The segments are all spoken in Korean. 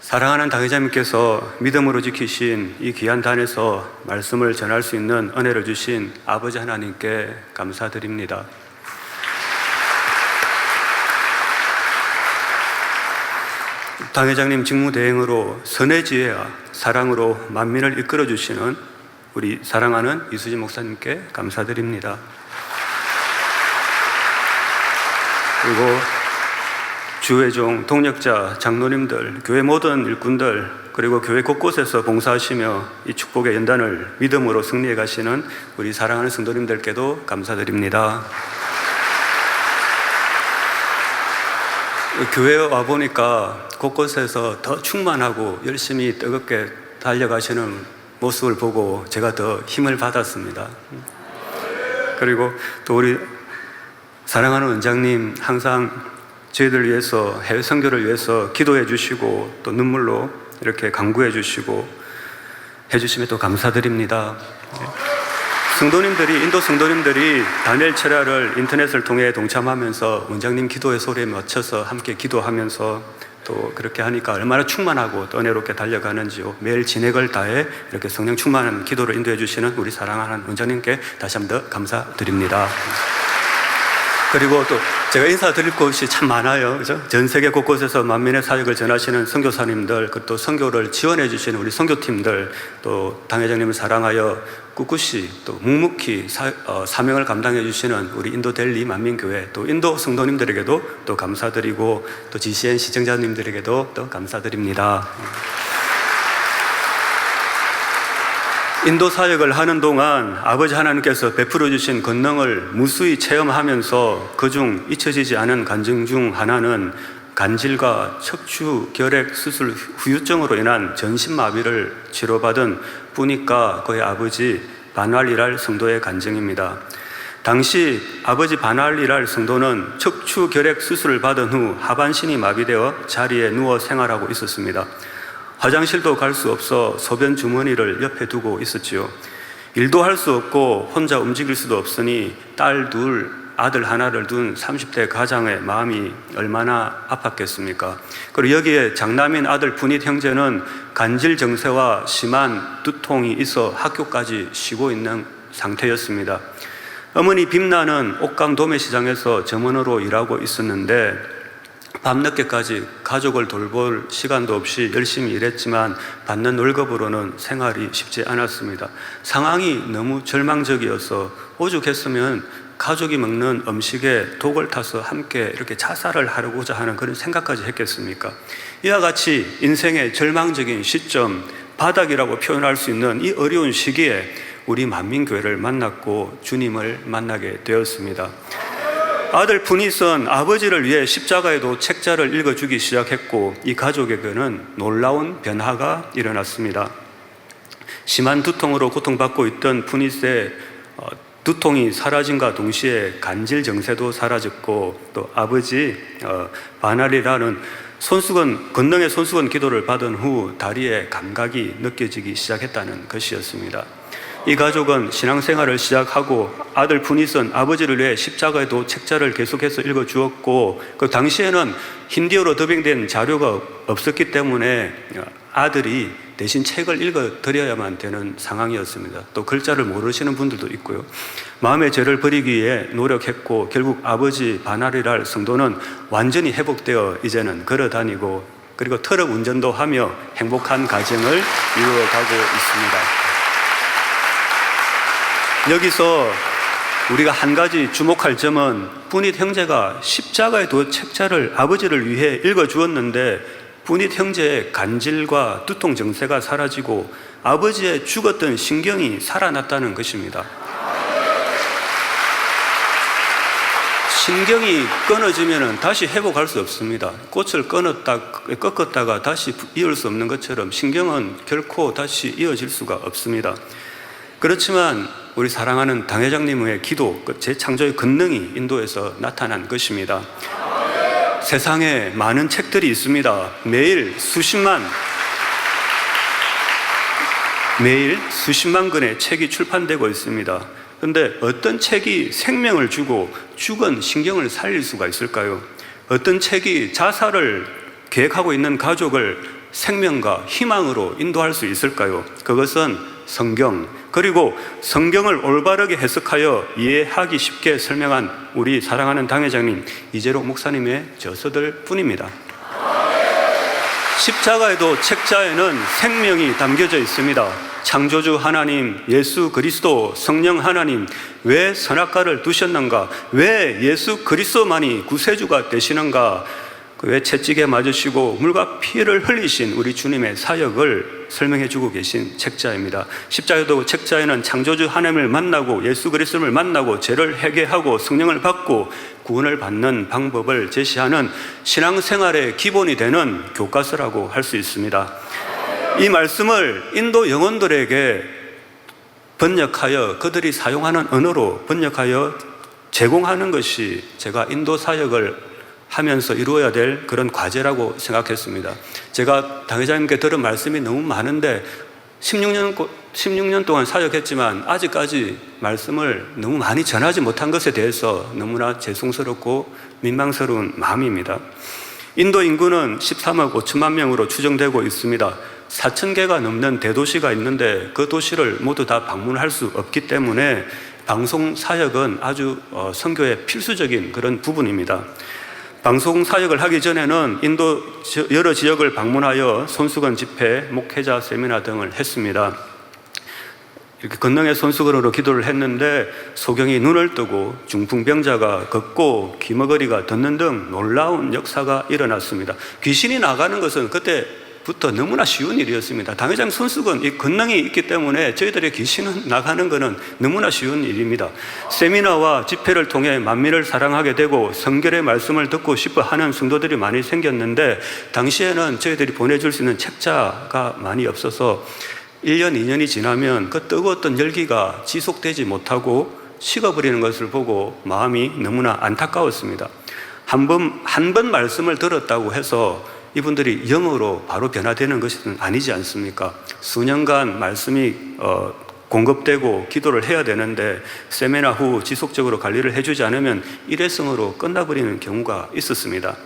사랑하는 당회장님께서 믿음으로 지키신 이 귀한 단에서 말씀을 전할 수 있는 은혜를 주신 아버지 하나님께 감사드립니다. 당회장님 직무대행으로 선의 지혜와 사랑으로 만민을 이끌어 주시는 우리 사랑하는 이수진 목사님께 감사드립니다. 그리고 주회종, 동역자, 장로님들, 교회 모든 일꾼들, 그리고 교회 곳곳에서 봉사하시며 이 축복의 연단을 믿음으로 승리해 가시는 우리 사랑하는 성도님들께도 감사드립니다. 교회에 와보니까 곳곳에서 더 충만하고 열심히 뜨겁게 달려가시는 모습을 보고 제가 더 힘을 받았습니다. 그리고 또 우리 사랑하는 원장님 항상 저희들 위해서, 해외 선교를 위해서 기도해 주시고 또 눈물로 이렇게 간구해 주시고 해주심에 또 감사드립니다. 성도님들이, 인도 성도님들이 다니엘 철야를 인터넷을 통해 동참하면서 원장님 기도의 소리에 맞춰서 함께 기도하면서 또 그렇게 하니까 얼마나 충만하고 또 은혜롭게 달려가는지요. 매일 진액을 다해 이렇게 성령 충만한 기도를 인도해 주시는 우리 사랑하는 원장님께 다시 한번 더 감사드립니다. 그리고 또 제가 인사드릴 곳이 참 많아요. 그죠? 전 세계 곳곳에서 만민의 사역을 전하시는 선교사님들, 또 선교를 지원해 주시는 우리 선교팀들, 또 당회장님을 사랑하여 꿋꿋이 또 묵묵히 사명을 감당해 주시는 우리 인도 델리 만민교회, 또 인도 성도님들에게도 또 감사드리고 또 GCN 시청자님들에게도 또 감사드립니다. 인도 사역을 하는 동안 아버지 하나님께서 베풀어 주신 권능을 무수히 체험하면서 그중 잊혀지지 않은 간증 중 하나는 간질과 척추 결핵 수술 후유증으로 인한 전신마비를 치료받은 뿌니까 그의 아버지 바날리랄 성도의 간증입니다. 당시 아버지 바날리랄 성도는 척추 결핵 수술을 받은 후 하반신이 마비되어 자리에 누워 생활하고 있었습니다. 화장실도 갈 수 없어 소변 주머니를 옆에 두고 있었지요. 일도 할 수 없고 혼자 움직일 수도 없으니 딸 둘, 아들 하나를 둔 30대 가장의 마음이 얼마나 아팠겠습니까? 그리고 여기에 장남인 아들 분잇 형제는 간질 정세와 심한 두통이 있어 학교까지 쉬고 있는 상태였습니다. 어머니 빔나는 옥감 도매시장에서 점원으로 일하고 있었는데 밤늦게까지 가족을 돌볼 시간도 없이 열심히 일했지만 받는 월급으로는 생활이 쉽지 않았습니다. 상황이 너무 절망적이어서 오죽했으면 가족이 먹는 음식에 독을 타서 함께 이렇게 자살을 하려고자 하는 그런 생각까지 했겠습니까? 이와 같이 인생의 절망적인 시점, 바닥이라고 표현할 수 있는 이 어려운 시기에 우리 만민교회를 만났고 주님을 만나게 되었습니다. 아들 푸닛은 아버지를 위해 십자가에도 책자를 읽어주기 시작했고 이 가족에게는 놀라운 변화가 일어났습니다. 심한 두통으로 고통받고 있던 푸닛의 두통이 사라짐과 동시에 간질 정세도 사라졌고 또 아버지 바날이라는 권능의 손수건 기도를 받은 후 다리에 감각이 느껴지기 시작했다는 것이었습니다. 이 가족은 신앙생활을 시작하고 아들 푸닛은 아버지를 위해 십자가에도 책자를 계속해서 읽어주었고 그 당시에는 힌디어로 더빙된 자료가 없었기 때문에 아들이 대신 책을 읽어드려야만 되는 상황이었습니다. 또 글자를 모르시는 분들도 있고요. 마음의 죄를 버리기 위해 노력했고 결국 아버지 바날이랄 성도는 완전히 회복되어 이제는 걸어다니고 그리고 트럭 운전도 하며 행복한 가정을 이루어가고 있습니다. 여기서 우리가 한 가지 주목할 점은 분잇 형제가 십자가에도 책자를 아버지를 위해 읽어주었는데 분잇 형제의 간질과 두통 증세가 사라지고 아버지의 죽었던 신경이 살아났다는 것입니다. 신경이 끊어지면 다시 회복할 수 없습니다. 꽃을 꺾었다가 다시 이을 수 없는 것처럼 신경은 결코 다시 이어질 수가 없습니다. 그렇지만 우리 사랑하는 당회장님의 기도, 재창조의 권능이 인도에서 나타난 것입니다. 세상에 많은 책들이 있습니다. 매일 수십만 권의 책이 출판되고 있습니다. 그런데 어떤 책이 생명을 주고 죽은 신경을 살릴 수가 있을까요? 어떤 책이 자살을 계획하고 있는 가족을 생명과 희망으로 인도할 수 있을까요? 그것은 성경, 그리고 성경을 올바르게 해석하여 이해하기 쉽게 설명한 우리 사랑하는 당회장님 이재록 목사님의 저서들 뿐입니다. 십자가에도 책자에는 생명이 담겨져 있습니다. 창조주 하나님, 예수 그리스도, 성령 하나님, 왜 선악과를 두셨는가? 왜 예수 그리스도만이 구세주가 되시는가? 왜 채찍에 맞으시고 물과 피를 흘리신 우리 주님의 사역을 설명해 주고 계신 책자입니다. 십자가도 책자에는 창조주 하나님을 만나고 예수 그리스도를 만나고 죄를 회개하고 성령을 받고 구원을 받는 방법을 제시하는 신앙생활의 기본이 되는 교과서라고 할 수 있습니다. 이 말씀을 인도 영혼들에게 번역하여 그들이 사용하는 언어로 번역하여 제공하는 것이 제가 인도 사역을 하면서 이루어야 될 그런 과제라고 생각했습니다. 제가 당회장님께 들은 말씀이 너무 많은데 16년 동안 사역했지만 아직까지 말씀을 너무 많이 전하지 못한 것에 대해서 너무나 죄송스럽고 민망스러운 마음입니다. 인도 인구는 13억 5천만 명으로 추정되고 있습니다. 4,000개가 넘는 대도시가 있는데 그 도시를 모두 다 방문할 수 없기 때문에 방송 사역은 아주 선교의 필수적인 그런 부분입니다. 방송 사역을 하기 전에는 인도 여러 지역을 방문하여 손수건 집회, 목회자 세미나 등을 했습니다. 이렇게 권능의 손수건으로 기도를 했는데 소경이 눈을 뜨고 중풍병자가 걷고 귀머거리가 듣는 등 놀라운 역사가 일어났습니다. 귀신이 나가는 것은 그때부터 너무나 쉬운 일이었습니다. 당회장 손수건 이 권능이 있기 때문에 저희들의 귀신은 나가는 것은 너무나 쉬운 일입니다. 세미나와 집회를 통해 만민을 사랑하게 되고 성결의 말씀을 듣고 싶어 하는 성도들이 많이 생겼는데 당시에는 저희들이 보내줄 수 있는 책자가 많이 없어서 1년, 2년이 지나면 그 뜨거웠던 열기가 지속되지 못하고 식어버리는 것을 보고 마음이 너무나 안타까웠습니다. 한 번 말씀을 들었다고 해서 이분들이 영으로 바로 변화되는 것은 아니지 않습니까? 수년간 말씀이 공급되고 기도를 해야 되는데 세미나 후 지속적으로 관리를 해주지 않으면 일회성으로 끝나버리는 경우가 있었습니다.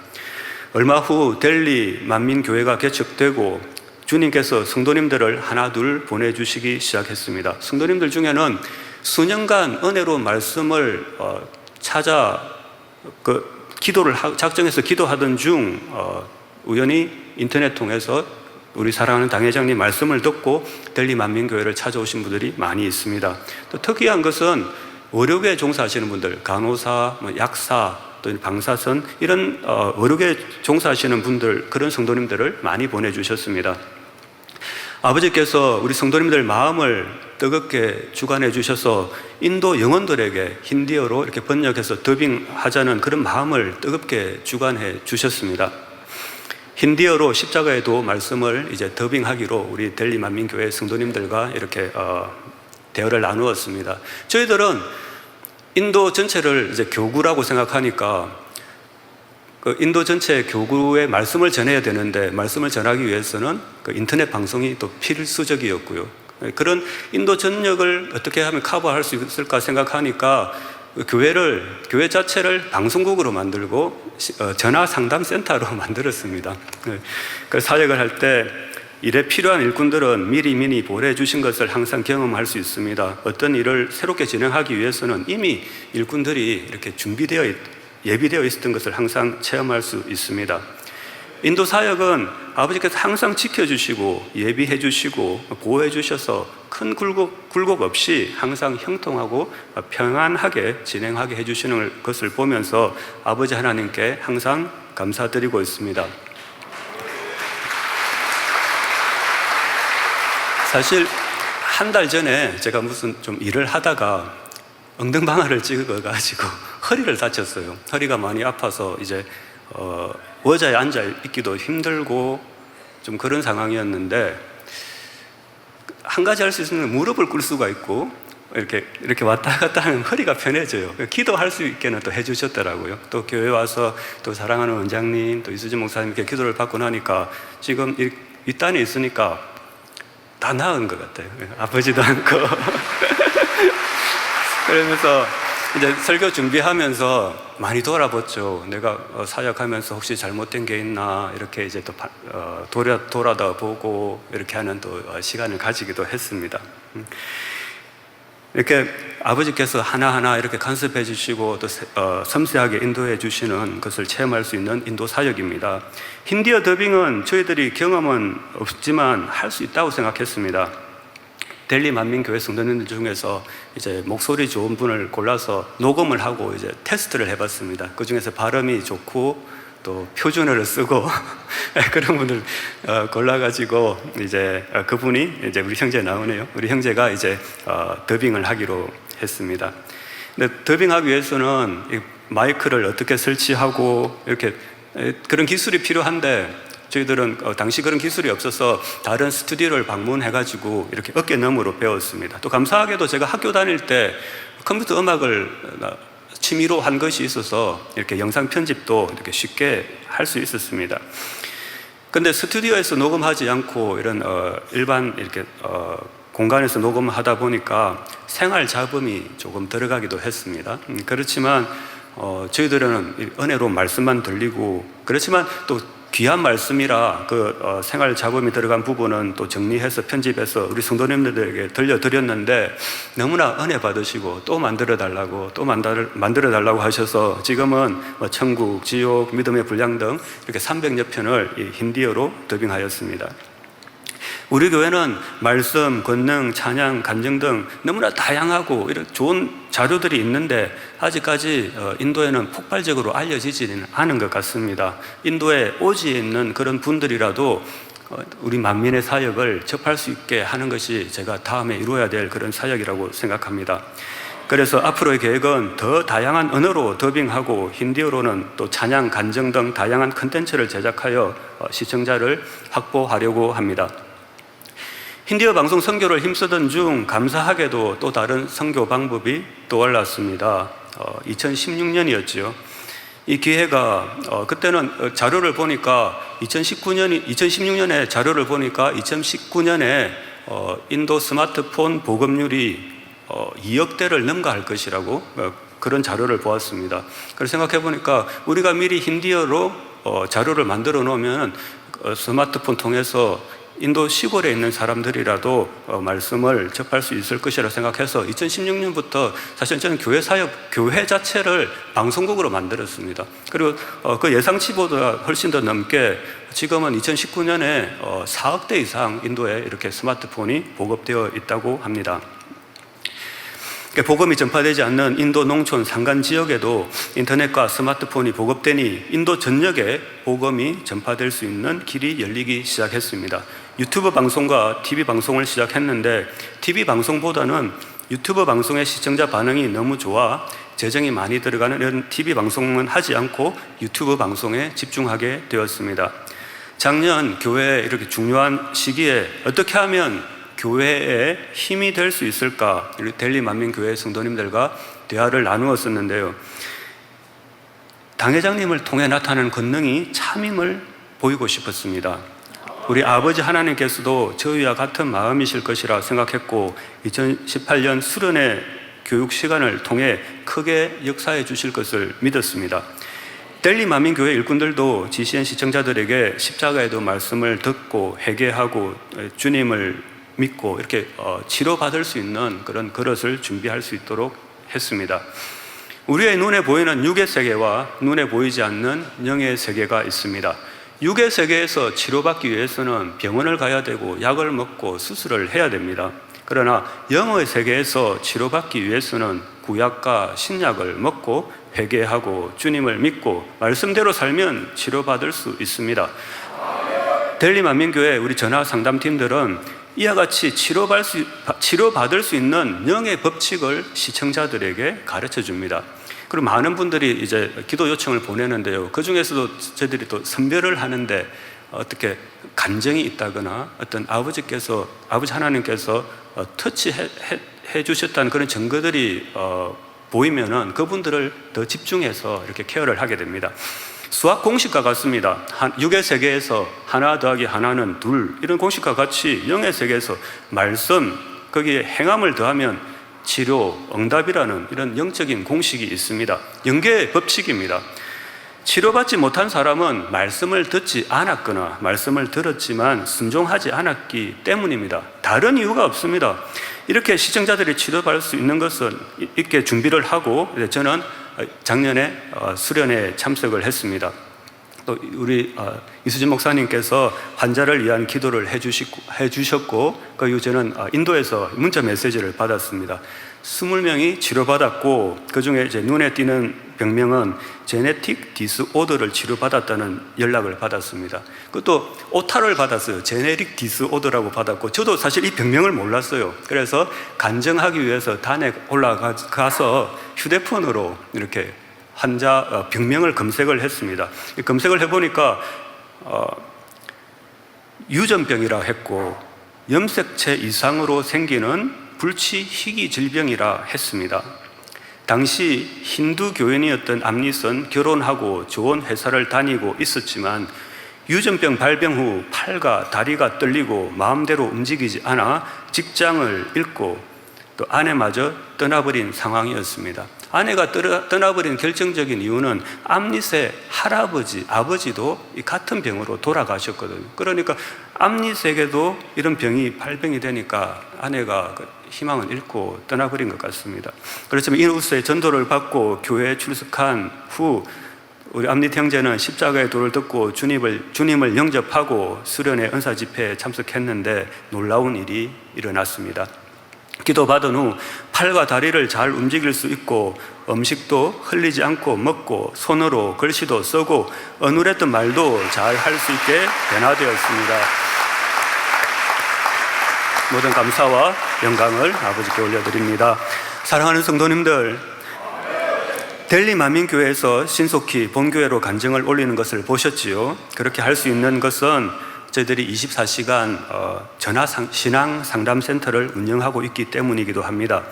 얼마 후 델리 만민교회가 개척되고 주님께서 성도님들을 하나 둘 보내주시기 시작했습니다. 성도님들 중에는 수년간 은혜로 말씀을 찾아 기도를 작정해서 기도하던 중 우연히 인터넷 통해서 우리 사랑하는 당회장님 말씀을 듣고 델리 만민교회를 찾아오신 분들이 많이 있습니다. 또 특이한 것은 의료계에 종사하시는 분들, 간호사, 약사, 또 방사선 이런 의료계에 종사하시는 분들, 그런 성도님들을 많이 보내주셨습니다. 아버지께서 우리 성도님들 마음을 뜨겁게 주관해 주셔서 인도 영혼들에게 힌디어로 이렇게 번역해서 더빙하자는 그런 마음을 뜨겁게 주관해 주셨습니다. 힌디어로 십자가에도 말씀을 이제 더빙하기로 우리 델리 만민교회 성도님들과 이렇게 대화를 나누었습니다. 저희들은 인도 전체를 이제 교구라고 생각하니까 그 인도 전체 교구의 말씀을 전해야 되는데 말씀을 전하기 위해서는 그 인터넷 방송이 또 필수적이었고요. 그런 인도 전역을 어떻게 하면 커버할 수 있을까 생각하니까 교회 자체를 방송국으로 만들고 전화 상담 센터로 만들었습니다. 그 사역을 할 때 일에 필요한 일꾼들은 미리 보내 주신 것을 항상 경험할 수 있습니다. 어떤 일을 새롭게 진행하기 위해서는 이미 일꾼들이 이렇게 예비되어 있었던 것을 항상 체험할 수 있습니다. 인도 사역은 아버지께서 항상 지켜주시고 예비해 주시고 보호해 주셔서 큰 굴곡 없이 항상 형통하고 평안하게 진행하게 해주시는 것을 보면서 아버지 하나님께 항상 감사드리고 있습니다. 사실 한 달 전에 제가 무슨 좀 일을 하다가 엉덩방아를 찍어가지고 허리를 다쳤어요. 허리가 많이 아파서 이제 의자에 앉아 있기도 힘들고 좀 그런 상황이었는데 한 가지 할 수 있는 건 무릎을 꿇을 수가 있고 이렇게 왔다 갔다 하면 허리가 편해져요. 기도할 수 있게는 또 해주셨더라고요. 또 교회 와서 또 사랑하는 원장님 또 이수진 목사님께 기도를 받고 나니까 지금 이 딴에 있으니까 다 나은 것 같아요. 아프지도 않고 그러면서 이제 설교 준비하면서 많이 돌아봤죠. 내가 사역하면서 혹시 잘못된 게 있나 이렇게 이제 또 돌아다 보고 이렇게 하는 또 시간을 가지기도 했습니다. 이렇게 아버지께서 하나하나 이렇게 간섭해 주시고 또 섬세하게 인도해 주시는 것을 체험할 수 있는 인도 사역입니다. 힌디어 더빙은 저희들이 경험은 없지만 할 수 있다고 생각했습니다. 델리 만민교회 성도님들 중에서 이제 목소리 좋은 분을 골라서 녹음을 하고 이제 테스트를 해봤습니다. 그 중에서 발음이 좋고 또 표준어를 쓰고 그런 분들 골라가지고 이제 그분이 이제 우리 형제 나오네요. 우리 형제가 이제 더빙을 하기로 했습니다. 근데 더빙하기 위해서는 이 마이크를 어떻게 설치하고 이렇게 그런 기술이 필요한데 저희들은 당시 그런 기술이 없어서 다른 스튜디오를 방문해가지고 이렇게 어깨너머로 배웠습니다. 또 감사하게도 제가 학교 다닐 때 컴퓨터 음악을 취미로 한 것이 있어서 이렇게 영상 편집도 이렇게 쉽게 할 수 있었습니다. 근데 스튜디오에서 녹음하지 않고 이런 일반 이렇게 공간에서 녹음하다 보니까 생활 잡음이 조금 들어가기도 했습니다. 그렇지만 저희들은 은혜로운 말씀만 들리고 그렇지만 또 귀한 말씀이라 생활 잡음이 들어간 부분은 또 정리해서 편집해서 우리 성도님들에게 들려드렸는데 너무나 은혜 받으시고 또 만들어달라고 하셔서 지금은 천국, 지옥, 믿음의 분량 등 이렇게 300여 편을 힌디어로 더빙하였습니다. 우리 교회는 말씀, 권능, 찬양, 간증 등 너무나 다양하고 이런 좋은 자료들이 있는데 아직까지 인도에는 폭발적으로 알려지지는 않은 것 같습니다. 인도에 오지에 있는 그런 분들이라도 우리 만민의 사역을 접할 수 있게 하는 것이 제가 다음에 이루어야 될 그런 사역이라고 생각합니다. 그래서 앞으로의 계획은 더 다양한 언어로 더빙하고 힌디어로는 또 찬양, 간증 등 다양한 컨텐츠를 제작하여 시청자를 확보하려고 합니다. 힌디어 방송 선교를 힘쓰던 중 감사하게도 또 다른 선교 방법이 떠올랐습니다. 2016년이었죠. 이 기회가 그때는 자료를 보니까 2016년에 자료를 보니까 2019년에 인도 스마트폰 보급률이 2억 대를 넘어갈 것이라고 그런 자료를 보았습니다. 그래서 생각해 보니까 우리가 미리 힌디어로 자료를 만들어 놓으면 스마트폰 통해서 인도 시골에 있는 사람들이라도 말씀을 접할 수 있을 것이라 생각해서 2016년부터 사실 저는 교회 자체를 방송국으로 만들었습니다. 그리고 그 예상치보다 훨씬 더 넘게 지금은 2019년에 4억 대 이상 인도에 이렇게 스마트폰이 보급되어 있다고 합니다. 복음이 전파되지 않는 인도 농촌 산간 지역에도 인터넷과 스마트폰이 보급되니 인도 전역에 복음이 전파될 수 있는 길이 열리기 시작했습니다. 유튜브 방송과 TV 방송을 시작했는데 TV 방송보다는 유튜브 방송의 시청자 반응이 너무 좋아 재정이 많이 들어가는 이런 TV 방송은 하지 않고 유튜브 방송에 집중하게 되었습니다. 작년 교회에 이렇게 중요한 시기에 어떻게 하면 교회에 힘이 될 수 있을까? 델리 만민교회 성도님들과 대화를 나누었었는데요. 당회장님을 통해 나타나는 권능이 참임을 보이고 싶었습니다. 우리 아버지 하나님께서도 저희와 같은 마음이실 것이라 생각했고 2018년 수련회 교육 시간을 통해 크게 역사해 주실 것을 믿었습니다. 델리 만민교회 일꾼들도 GCN 시청자들에게 십자가에도 말씀을 듣고 회개하고 주님을 믿고 이렇게 치료받을 수 있는 그런 그릇을 준비할 수 있도록 했습니다. 우리의 눈에 보이는 육의 세계와 눈에 보이지 않는 영의 세계가 있습니다. 육의 세계에서 치료받기 위해서는 병원을 가야 되고 약을 먹고 수술을 해야 됩니다. 그러나 영의 세계에서 치료받기 위해서는 구약과 신약을 먹고 회개하고 주님을 믿고 말씀대로 살면 치료받을 수 있습니다. 델리 만민교회 우리 전화 상담팀들은 이와 같이 치료받을 수 있는 영의 법칙을 시청자들에게 가르쳐 줍니다. 그리고 많은 분들이 이제 기도 요청을 보내는데요. 그 중에서도 저희들이 또 선별을 하는데 어떻게 간증이 있다거나 어떤 아버지 하나님께서 터치해 주셨다는 그런 증거들이 보이면은 그분들을 더 집중해서 이렇게 케어를 하게 됩니다. 수학 공식과 같습니다. 육의 세계에서 하나 더하기 하나는 둘 이런 공식과 같이 영의 세계에서 말씀 거기에 행함을 더하면 치료, 응답이라는 이런 영적인 공식이 있습니다. 영계의 법칙입니다. 치료받지 못한 사람은 말씀을 듣지 않았거나 말씀을 들었지만 순종하지 않았기 때문입니다. 다른 이유가 없습니다. 이렇게 시청자들이 치료받을 수 있는 것은 있게 준비를 하고 저는 작년에 수련회에 참석을 했습니다. 또 우리 이수진 목사님께서 환자를 위한 기도를 해주셨고 그 이후 저는 인도에서 문자 메시지를 받았습니다. 20명이 치료받았고 그 중에 이제 눈에 띄는 병명은 제네틱 디스오더를 치료받았다는 연락을 받았습니다. 그것도 오타를 받았어요. 제네틱 디스오더라고 받았고 저도 사실 이 병명을 몰랐어요. 그래서 간증하기 위해서 단에 올라가서 휴대폰으로 이렇게 환자 병명을 검색을 했습니다. 검색을 해보니까 유전병이라 했고 염색체 이상으로 생기는 불치희귀 질병이라 했습니다. 당시 힌두 교인이었던 암리슨 결혼하고 좋은 회사를 다니고 있었지만 유전병 발병 후 팔과 다리가 떨리고 마음대로 움직이지 않아 직장을 잃고 또 아내마저 떠나버린 상황이었습니다. 아내가 떠나버린 결정적인 이유는 암릿의 할아버지, 아버지도 이 같은 병으로 돌아가셨거든요. 그러니까 암릿에게도 이런 병이 발병이 되니까 아내가 희망을 잃고 떠나버린 것 같습니다. 그렇지만 이후에 전도를 받고 교회에 출석한 후 우리 암릿 형제는 십자가의 도를 듣고 주님을 영접하고 수련회 은사 집회에 참석했는데 놀라운 일이 일어났습니다. 기도받은 후 팔과 다리를 잘 움직일 수 있고 음식도 흘리지 않고 먹고 손으로 글씨도 쓰고 어눌했던 말도 잘 할 수 있게 변화되었습니다. 모든 감사와 영광을 아버지께 올려드립니다. 사랑하는 성도님들, 델리 만민교회에서 신속히 본교회로 간증을 올리는 것을 보셨지요. 그렇게 할 수 있는 것은 저희들이 24시간 신앙 상담센터를 운영하고 있기 때문이기도 합니다.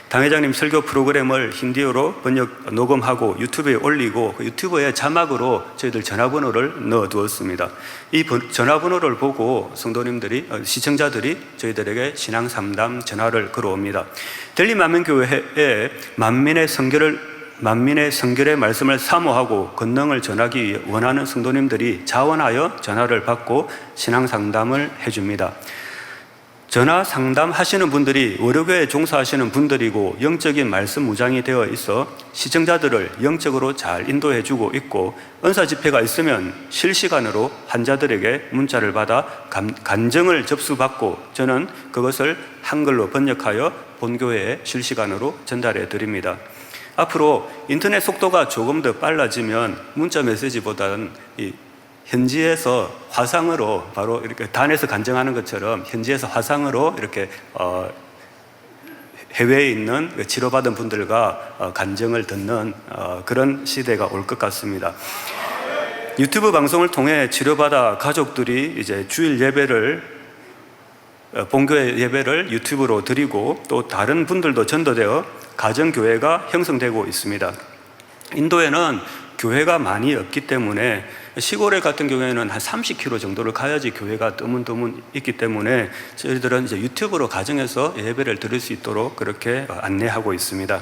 당회장님 설교 프로그램을 힌디어로 번역 녹음하고 유튜브에 올리고 그 유튜브에 자막으로 저희들 전화번호를 넣어두었습니다. 이 전화번호를 보고 성도님들이 시청자들이 저희들에게 신앙 상담 전화를 걸어옵니다. 델리 만민교회에 만민의 성결의 말씀을 사모하고 권능을 전하기 위해 원하는 성도님들이 자원하여 전화를 받고 신앙 상담을 해줍니다. 전화 상담하시는 분들이 월요교회에 종사하시는 분들이고 영적인 말씀 무장이 되어 있어 시청자들을 영적으로 잘 인도해주고 있고 은사 집회가 있으면 실시간으로 환자들에게 문자를 받아 간증을 접수받고 저는 그것을 한글로 번역하여 본교회에 실시간으로 전달해 드립니다. 앞으로 인터넷 속도가 조금 더 빨라지면 문자 메시지보다는 현지에서 화상으로 바로 이렇게 단에서 간증하는 것처럼 현지에서 화상으로 이렇게 해외에 있는 치료받은 분들과 간증을 듣는 그런 시대가 올 것 같습니다. 유튜브 방송을 통해 치료받아 가족들이 이제 주일 예배를 본교회 예배를 유튜브로 드리고 또 다른 분들도 전도되어 가정교회가 형성되고 있습니다. 인도에는 교회가 많이 없기 때문에 시골에 같은 경우에는 한 30km 정도를 가야지 교회가 드문드문 있기 때문에 저희들은 이제 유튜브로 가정에서 예배를 드릴 수 있도록 그렇게 안내하고 있습니다.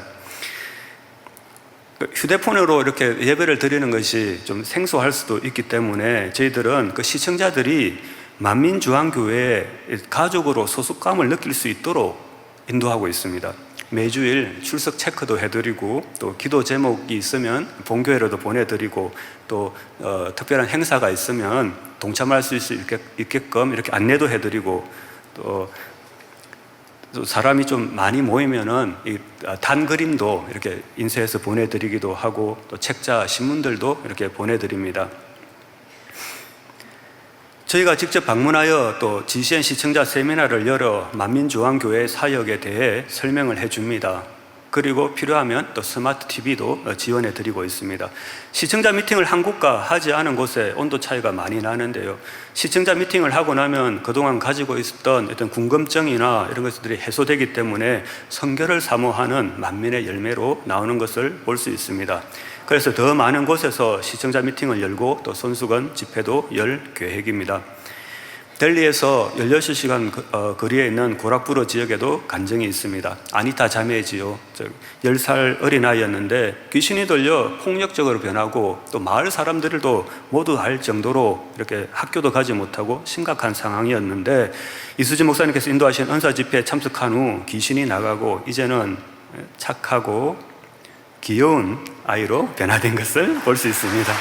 휴대폰으로 이렇게 예배를 드리는 것이 좀 생소할 수도 있기 때문에 저희들은 그 시청자들이 만민주안교회에 가족으로 소속감을 느낄 수 있도록 인도하고 있습니다. 매주일 출석 체크도 해드리고 또 기도 제목이 있으면 본교회로도 보내드리고 또 특별한 행사가 있으면 동참할 수 있게끔 이렇게 안내도 해드리고 또 사람이 좀 많이 모이면은 단 그림도 이렇게 인쇄해서 보내드리기도 하고 또 책자 신문들도 이렇게 보내드립니다. 저희가 직접 방문하여 또 GCN 시청자 세미나를 열어 만민주안교회 사역에 대해 설명을 해줍니다. 그리고 필요하면 또 스마트 TV도 지원해 드리고 있습니다. 시청자 미팅을 한 곳과 하지 않은 곳에 온도 차이가 많이 나는데요. 시청자 미팅을 하고 나면 그동안 가지고 있었던 어떤 궁금증이나 이런 것들이 해소되기 때문에 성결을 사모하는 만민의 열매로 나오는 것을 볼 수 있습니다. 그래서 더 많은 곳에서 시청자 미팅을 열고 또 손수건 집회도 열 계획입니다. 델리에서 16시간 거리에 있는 고락부로 지역에도 간증이 있습니다. 아니타 자매지요. 10살 어린아이였는데 귀신이 들려 폭력적으로 변하고 또 마을 사람들도 모두 알 정도로 이렇게 학교도 가지 못하고 심각한 상황이었는데 이수지 목사님께서 인도하신 은사 집회에 참석한 후 귀신이 나가고 이제는 착하고 귀여운 아이로 변화된 것을 볼 수 있습니다.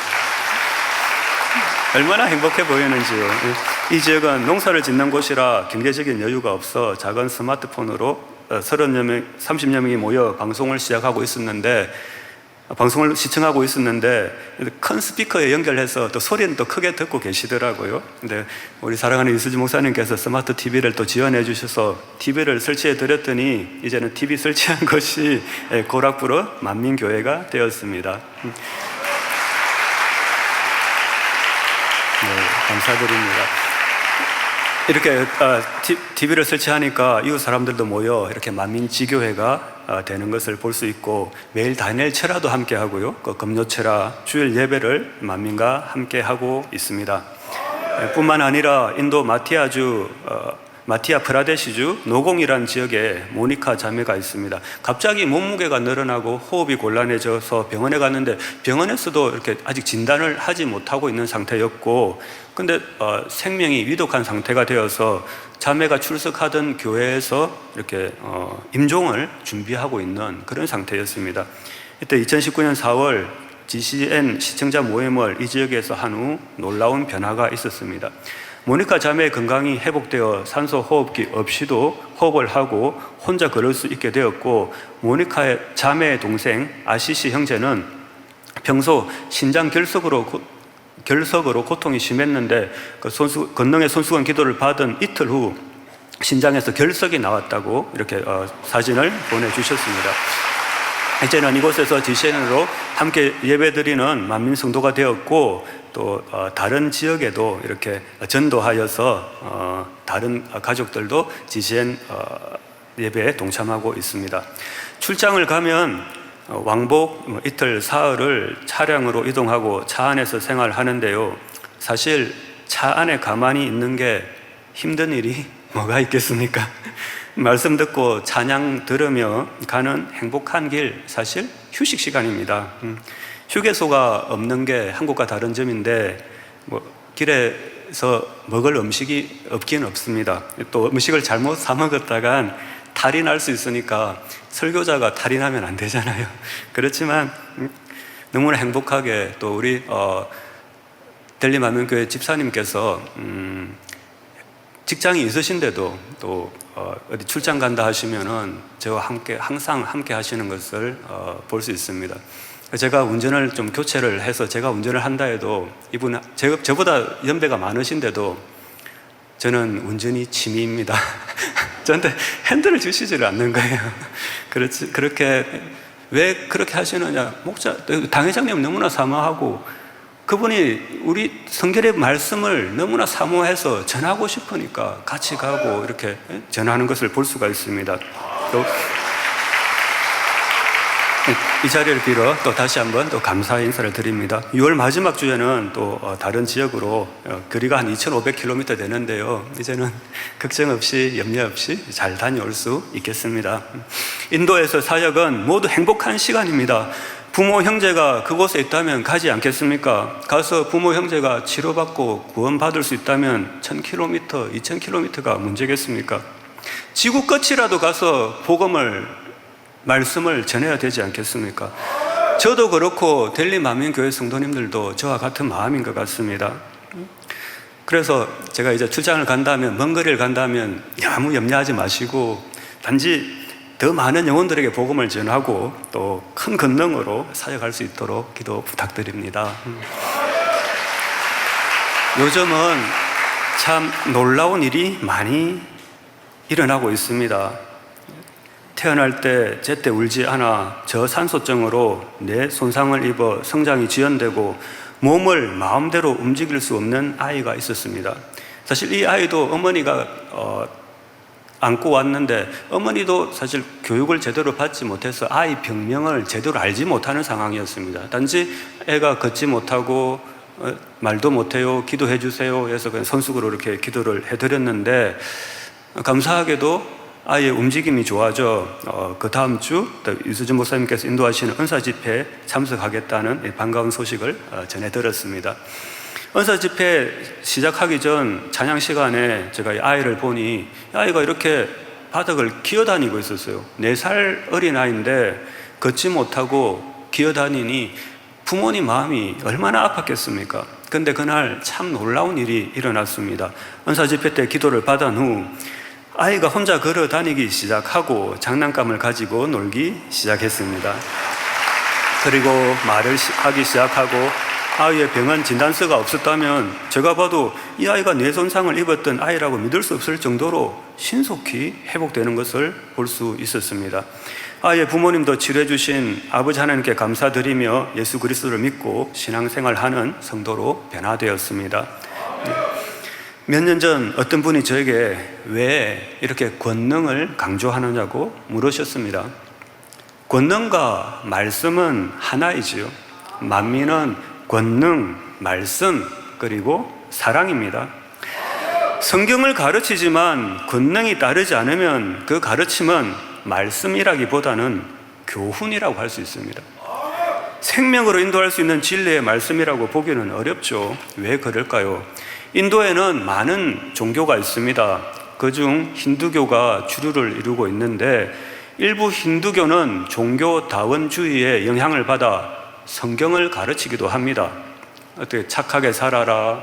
얼마나 행복해 보이는지요. 이 지역은 농사를 짓는 곳이라 경제적인 여유가 없어 작은 스마트폰으로 30여 명이 모여 방송을 시청하고 있었는데 큰 스피커에 연결해서 또 소리는 또 크게 듣고 계시더라고요. 근데 우리 사랑하는 이수지 목사님께서 스마트 TV를 또 지원해 주셔서 TV를 설치해 드렸더니 이제는 TV 설치한 것이 고락부로 만민교회가 되었습니다. 네, 감사드립니다. 이렇게 TV를 설치하니까 이웃 사람들도 모여 이렇게 만민지교회가 되는 것을 볼 수 있고 매일 다니엘 철야도 함께 하고요. 금요철야 주일 예배를 만민과 함께 하고 있습니다. 뿐만 아니라 인도 마티아 프라데시주 노공이라는 지역에 모니카 자매가 있습니다. 갑자기 몸무게가 늘어나고 호흡이 곤란해져서 병원에 갔는데 병원에서도 이렇게 아직 진단을 하지 못하고 있는 상태였고 근데 생명이 위독한 상태가 되어서 자매가 출석하던 교회에서 이렇게 임종을 준비하고 있는 그런 상태였습니다. 이때 2019년 4월 GCN 시청자 모임을 이 지역에서 한 후 놀라운 변화가 있었습니다. 모니카 자매의 건강이 회복되어 산소 호흡기 없이도 호흡을 하고 혼자 걸을 수 있게 되었고 모니카의 자매의 동생 아시시 형제는 평소 신장 결석으로 고통이 심했는데 건능의 손수건 기도를 받은 이틀 후 신장에서 결석이 나왔다고 이렇게 사진을 보내주셨습니다. 이제는 이곳에서 GCN으로 함께 예배드리는 만민 성도가 되었고 또 다른 지역에도 이렇게 전도하여서 다른 가족들도 GCN 예배에 동참하고 있습니다. 출장을 가면 왕복 이틀 사흘을 차량으로 이동하고 차 안에서 생활하는데요. 사실 차 안에 가만히 있는 게 힘든 일이 뭐가 있겠습니까? 말씀 듣고 찬양 들으며 가는 행복한 길, 사실 휴식 시간입니다. 휴게소가 없는 게 한국과 다른 점인데 길에서 먹을 음식이 없긴 없습니다. 또 음식을 잘못 사 먹었다간 탈이 날 수 있으니까 설교자가 탈이 나면 안 되잖아요. 그렇지만 너무나 행복하게 또 우리 델리 만민교회 집사님께서 직장이 있으신데도 또 어디 출장 간다 하시면은 저와 함께 항상 함께 하시는 것을 볼 수 있습니다. 제가 운전을 좀 교체를 해서 제가 운전을 한다 해도 이분 저보다 연배가 많으신데도 저는 운전이 취미입니다. 저한테 핸들을 주시지를 않는 거예요. 그렇게 왜 그렇게 하시느냐? 당회장님 너무나 사모하고 그분이 우리 성결의 말씀을 너무나 사모해서 전하고 싶으니까 같이 가고 이렇게 전하는 것을 볼 수가 있습니다. 또 이 자리를 빌어 또 다시 한번 또 감사의 인사를 드립니다. 6월 마지막 주에는 또 다른 지역으로 거리가 한 2,500km 되는데요. 이제는 걱정 없이 염려 없이 잘 다녀올 수 있겠습니다. 인도에서 사역은 모두 행복한 시간입니다. 부모 형제가 그곳에 있다면 가지 않겠습니까? 가서 부모 형제가 치료받고 구원받을 수 있다면 1,000km, 2,000km가 문제겠습니까? 지구 끝이라도 가서 말씀을 전해야 되지 않겠습니까? 저도 그렇고 델리 만민교회 성도님들도 저와 같은 마음인 것 같습니다. 그래서 제가 이제 출장을 간다면, 먼 거리를 간다면 아무 염려하지 마시고 단지 더 많은 영혼들에게 복음을 전하고 또 큰 권능으로 사역할 수 있도록 기도 부탁드립니다. 요즘은 참 놀라운 일이 많이 일어나고 있습니다. 태어날 때 제때 울지 않아 저산소증으로 뇌 손상을 입어 성장이 지연되고 몸을 마음대로 움직일 수 없는 아이가 있었습니다. 사실 이 아이도 어머니가 안고 왔는데 어머니도 사실 교육을 제대로 받지 못해서 아이 병명을 제대로 알지 못하는 상황이었습니다. 단지 애가 걷지 못하고 말도 못해요, 기도해 주세요 해서 그냥 손수그로 이렇게 기도를 해드렸는데, 감사하게도 아이의 움직임이 좋아져 그 다음 주 유수진 목사님께서 인도하시는 은사 집회에 참석하겠다는 반가운 소식을 전해 들었습니다. 은사 집회 시작하기 전 찬양 시간에 제가 이 아이를 보니 아이가 이렇게 바닥을 기어다니고 있었어요. 4살 어린 아이인데 걷지 못하고 기어다니니 부모님 마음이 얼마나 아팠겠습니까? 근데 그날 참 놀라운 일이 일어났습니다. 은사 집회 때 기도를 받은 후 아이가 혼자 걸어 다니기 시작하고 장난감을 가지고 놀기 시작했습니다. 그리고 말을 하기 시작하고 아이의 병원 진단서가 없었다면 제가 봐도 이 아이가 뇌 손상을 입었던 아이라고 믿을 수 없을 정도로 신속히 회복되는 것을 볼 수 있었습니다. 아이의 부모님도 치료해 주신 아버지 하나님께 감사드리며 예수 그리스도를 믿고 신앙생활하는 성도로 변화되었습니다. 몇 년 전 어떤 분이 저에게 왜 이렇게 권능을 강조하느냐고 물으셨습니다. 권능과 말씀은 하나이지요. 만민은 권능, 말씀, 그리고 사랑입니다. 성경을 가르치지만 권능이 따르지 않으면 그 가르침은 말씀이라기보다는 교훈이라고 할 수 있습니다. 생명으로 인도할 수 있는 진리의 말씀이라고 보기는 어렵죠. 왜 그럴까요? 인도에는 많은 종교가 있습니다. 그중 힌두교가 주류를 이루고 있는데 일부 힌두교는 종교 다원주의의 영향을 받아 성경을 가르치기도 합니다. 어떻게 착하게 살아라,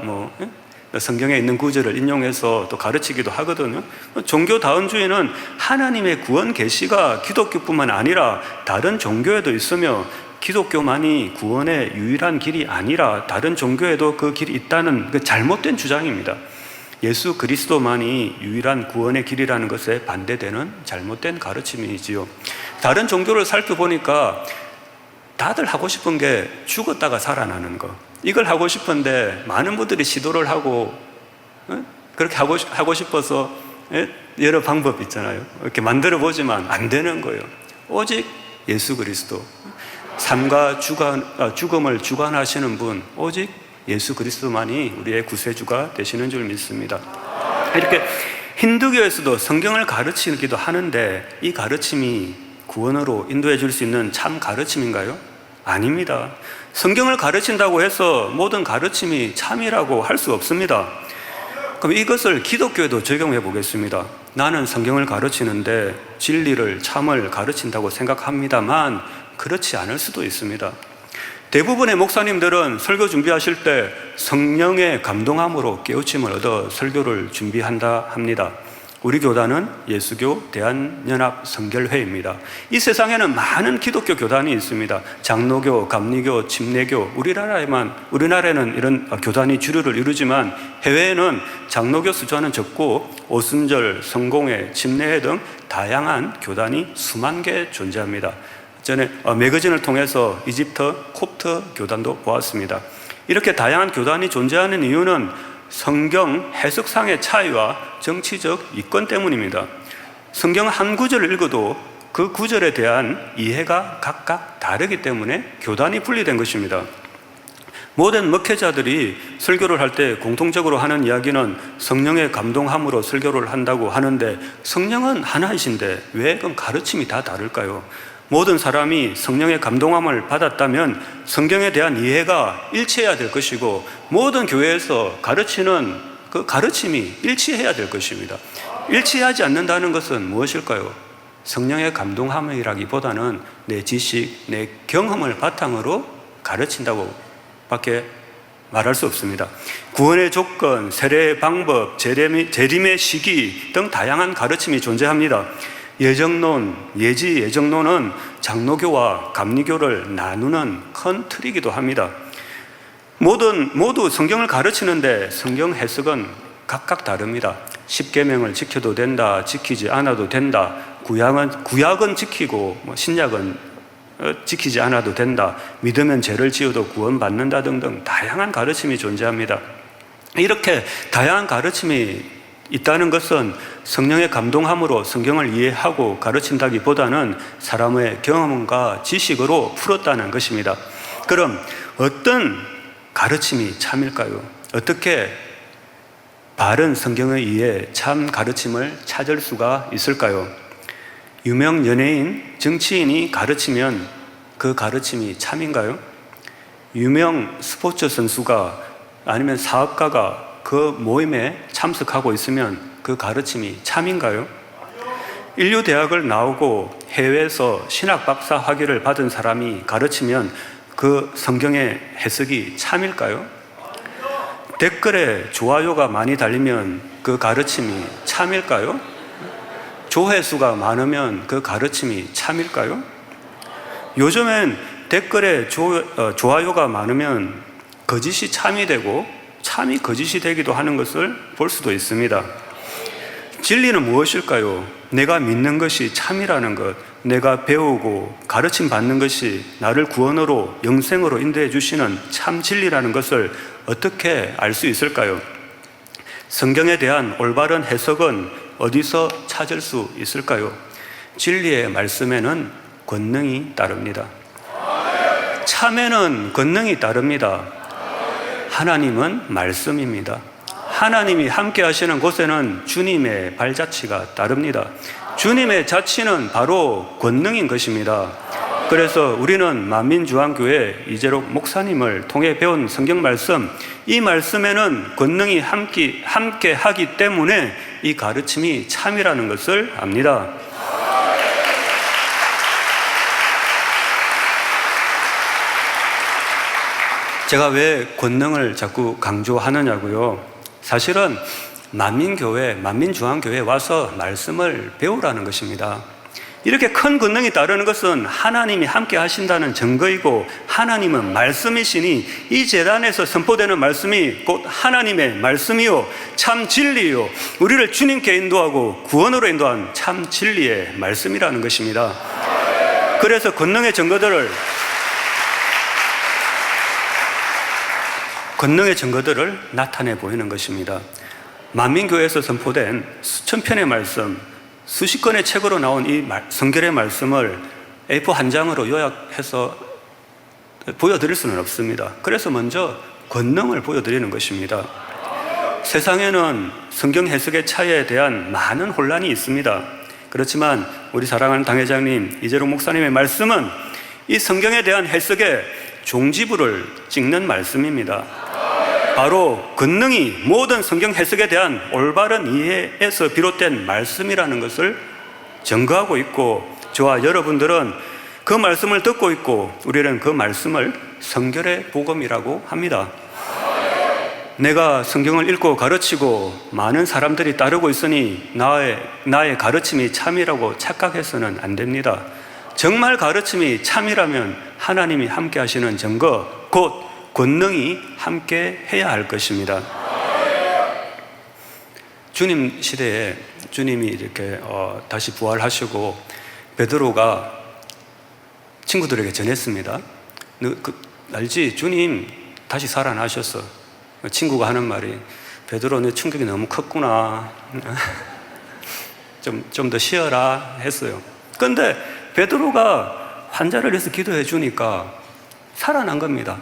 성경에 있는 구절을 인용해서 또 가르치기도 하거든요. 종교 다원주의는 하나님의 구원 계시가 기독교뿐만 아니라 다른 종교에도 있으며 기독교만이 구원의 유일한 길이 아니라 다른 종교에도 그 길이 있다는 그 잘못된 주장입니다. 예수 그리스도만이 유일한 구원의 길이라는 것에 반대되는 잘못된 가르침이지요. 다른 종교를 살펴보니까 다들 하고 싶은 게 죽었다가 살아나는 거, 이걸 하고 싶은데 많은 분들이 시도를 하고 그렇게 하고 싶어서 여러 방법 있잖아요. 이렇게 만들어 보지만 안 되는 거예요. 오직 예수 그리스도, 삶과 죽음을 주관하시는 분, 오직 예수 그리스도만이 우리의 구세주가 되시는 줄 믿습니다. 이렇게 힌두교에서도 성경을 가르치기도 하는데 이 가르침이 구원으로 인도해 줄 수 있는 참 가르침인가요? 아닙니다. 성경을 가르친다고 해서 모든 가르침이 참이라고 할 수 없습니다. 그럼 이것을 기독교에도 적용해 보겠습니다. 나는 성경을 가르치는데 진리를, 참을 가르친다고 생각합니다만 그렇지 않을 수도 있습니다. 대부분의 목사님들은 설교 준비하실 때 성령의 감동함으로 깨우침을 얻어 설교를 준비한다 합니다. 우리 교단은 예수교 대한연합 성결회입니다. 이 세상에는 많은 기독교 교단이 있습니다. 장로교, 감리교, 침례교, 우리나라에는 이런 교단이 주류를 이루지만 해외에는 장로교 숫자는 적고 오순절, 성공회, 침례회 등 다양한 교단이 수만 개 존재합니다. 전에 매거진을 통해서 이집트 콥트 교단도 보았습니다. 이렇게 다양한 교단이 존재하는 이유는 성경 해석상의 차이와 정치적 이권 때문입니다. 성경 한 구절을 읽어도 그 구절에 대한 이해가 각각 다르기 때문에 교단이 분리된 것입니다. 모든 목회자들이 설교를 할 때 공통적으로 하는 이야기는 성령의 감동함으로 설교를 한다고 하는데 성령은 하나이신데 왜 그럼 가르침이 다 다를까요? 모든 사람이 성령의 감동함을 받았다면 성경에 대한 이해가 일치해야 될 것이고 모든 교회에서 가르치는 그 가르침이 일치해야 될 것입니다. 일치하지 않는다는 것은 무엇일까요? 성령의 감동함이라기보다는 내 지식, 내 경험을 바탕으로 가르친다고 밖에 말할 수 없습니다. 구원의 조건, 세례의 방법, 재림의 시기 등 다양한 가르침이 존재합니다. 예정론은 장로교와 감리교를 나누는 큰 틀이기도 합니다. 모두 성경을 가르치는데 성경 해석은 각각 다릅니다. 십계명을 지켜도 된다, 지키지 않아도 된다, 구약은 지키고 신약은 지키지 않아도 된다, 믿으면 죄를 지어도 구원받는다 등등 다양한 가르침이 존재합니다. 이렇게 다양한 가르침이 있다는 것은 성령의 감동함으로 성경을 이해하고 가르친다기보다는 사람의 경험과 지식으로 풀었다는 것입니다. 그럼 어떤 가르침이 참일까요? 어떻게 바른 성경에 의해 참 가르침을 찾을 수가 있을까요? 유명 연예인, 정치인이 가르치면 그 가르침이 참인가요? 유명 스포츠 선수가 아니면 사업가가 그 모임에 참석하고 있으면 그 가르침이 참인가요? 인류대학을 나오고 해외에서 신학 박사 학위를 받은 사람이 가르치면 그 성경의 해석이 참일까요? 댓글에 좋아요가 많이 달리면 그 가르침이 참일까요? 조회수가 많으면 그 가르침이 참일까요? 요즘엔 댓글에 좋아요가 많으면 거짓이 참이 되고 참이 거짓이 되기도 하는 것을 볼 수도 있습니다. 진리는 무엇일까요? 내가 믿는 것이 참이라는 것, 내가 배우고 가르침 받는 것이 나를 구원으로 영생으로 인도해 주시는 참 진리라는 것을 어떻게 알 수 있을까요? 성경에 대한 올바른 해석은 어디서 찾을 수 있을까요? 진리의 말씀에는 권능이 따릅니다. 참에는 권능이 따릅니다. 하나님은 말씀입니다. 하나님이 함께 하시는 곳에는 주님의 발자취가 따릅니다. 주님의 자취는 바로 권능인 것입니다. 그래서 우리는 만민주안교회 이재록 목사님을 통해 배운 성경 말씀, 이 말씀에는 권능이 함께 하기 때문에 이 가르침이 참이라는 것을 압니다. 제가 왜 권능을 자꾸 강조하느냐고요? 사실은 만민교회, 만민중앙교회에 와서 말씀을 배우라는 것입니다. 이렇게 큰 권능이 따르는 것은 하나님이 함께 하신다는 증거이고 하나님은 말씀이시니 이 제단에서 선포되는 말씀이 곧 하나님의 말씀이요 참 진리요 우리를 주님께 인도하고 구원으로 인도한 참 진리의 말씀이라는 것입니다. 그래서 권능의 증거들을 나타내 보이는 것입니다. 만민교회에서 선포된 수천 편의 말씀, 수십 권의 책으로 나온 이 성결의 말씀을 A4 한 장으로 요약해서 보여드릴 수는 없습니다. 그래서 먼저 권능을 보여드리는 것입니다. 세상에는 성경 해석의 차이에 대한 많은 혼란이 있습니다. 그렇지만 우리 사랑하는 당회장님 이재록 목사님의 말씀은 이 성경에 대한 해석의 종지부를 찍는 말씀입니다. 바로 권능이 모든 성경 해석에 대한 올바른 이해에서 비롯된 말씀이라는 것을 증거하고 있고 저와 여러분들은 그 말씀을 듣고 있고 우리는 그 말씀을 성결의 복음이라고 합니다. 내가 성경을 읽고 가르치고 많은 사람들이 따르고 있으니 나의 가르침이 참이라고 착각해서는 안 됩니다. 정말 가르침이 참이라면 하나님이 함께 하시는 증거 곧 권능이 함께 해야 할 것입니다. 주님 시대에 주님이 이렇게 다시 부활하시고 베드로가 친구들에게 전했습니다. 알지? 주님 다시 살아나셨어. 친구가 하는 말이 베드로 내 충격이 너무 컸구나. 좀 더 쉬어라 했어요. 그런데 베드로가 환자를 위해서 기도해 주니까 살아난 겁니다.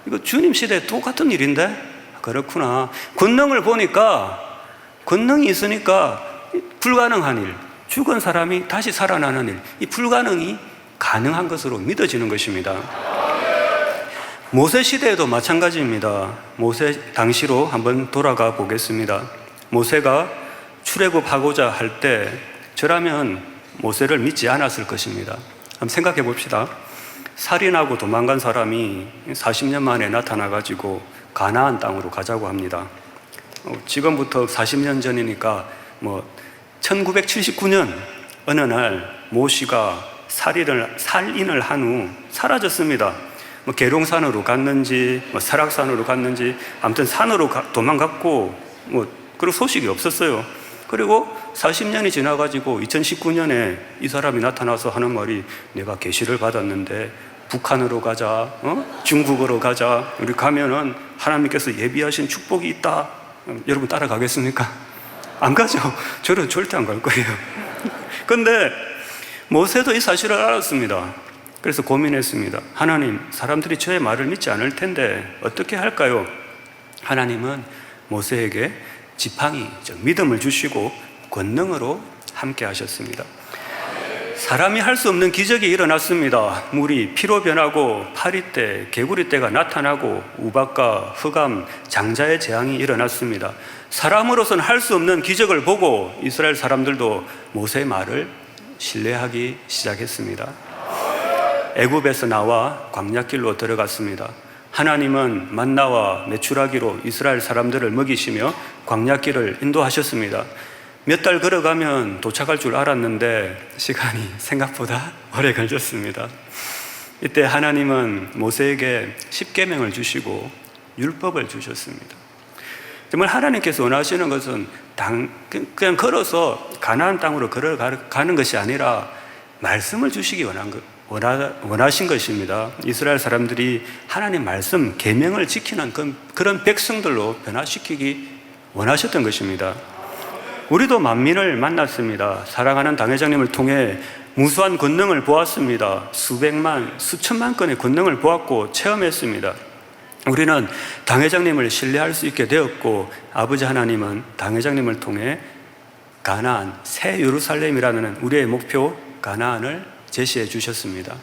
이거 주님 시대에 똑같은 일인데? 그렇구나. 권능을 보니까 권능이 있으니까 불가능한 일, 죽은 사람이 다시 살아나는 일, 이 불가능이 가능한 것으로 믿어지는 것입니다. 모세 시대에도 마찬가지입니다. 모세 당시로 한번 돌아가 보겠습니다. 모세가 출애굽하고자 할 때 저라면 모세를 믿지 않았을 것입니다. 한번 생각해 봅시다. 살인하고 도망간 사람이 40년 만에 나타나가지고 가나안 땅으로 가자고 합니다. 지금부터 40년 전이니까 1979년 어느 날 모시가 살인을 한 후 사라졌습니다. 계룡산으로 갔는지 설악산으로 갔는지 아무튼 산으로 도망갔고 그런 소식이 없었어요. 그리고 40년이 지나가지고 2019년에 이 사람이 나타나서 하는 말이 내가 계시를 받았는데 북한으로 가자, 중국으로 가자. 우리 가면은 하나님께서 예비하신 축복이 있다. 여러분 따라가겠습니까? 안 가죠. 저는 절대 안 갈 거예요. 그런데 모세도 이 사실을 알았습니다. 그래서 고민했습니다. 하나님, 사람들이 저의 말을 믿지 않을 텐데 어떻게 할까요? 하나님은 모세에게 지팡이, 즉 믿음을 주시고 권능으로 함께 하셨습니다. 사람이 할 수 없는 기적이 일어났습니다. 물이 피로 변하고 파리떼, 개구리떼가 나타나고 우박과 흑암, 장자의 재앙이 일어났습니다. 사람으로서는 할 수 없는 기적을 보고 이스라엘 사람들도 모세의 말을 신뢰하기 시작했습니다. 애굽에서 나와 광야길로 들어갔습니다. 하나님은 만나와 메추라기로 이스라엘 사람들을 먹이시며 광야길을 인도하셨습니다. 몇 달 걸어가면 도착할 줄 알았는데 시간이 생각보다 오래 걸렸습니다. 이때 하나님은 모세에게 십계명을 주시고 율법을 주셨습니다. 정말 하나님께서 원하시는 것은 그냥 걸어서 가나안 땅으로 걸어가는 것이 아니라 말씀을 주시기 원하신 것입니다. 이스라엘 사람들이 하나님 말씀, 계명을 지키는 그런 백성들로 변화시키기 원하셨던 것입니다. 우리도 만민을 만났습니다. 사랑하는 당회장님을 통해 무수한 권능을 보았습니다. 수백만, 수천만 건의 권능을 보았고 체험했습니다. 우리는 당회장님을 신뢰할 수 있게 되었고 아버지 하나님은 당회장님을 통해 가나안, 새 예루살렘이라는 우리의 목표 가나안을 제시해 주셨습니다.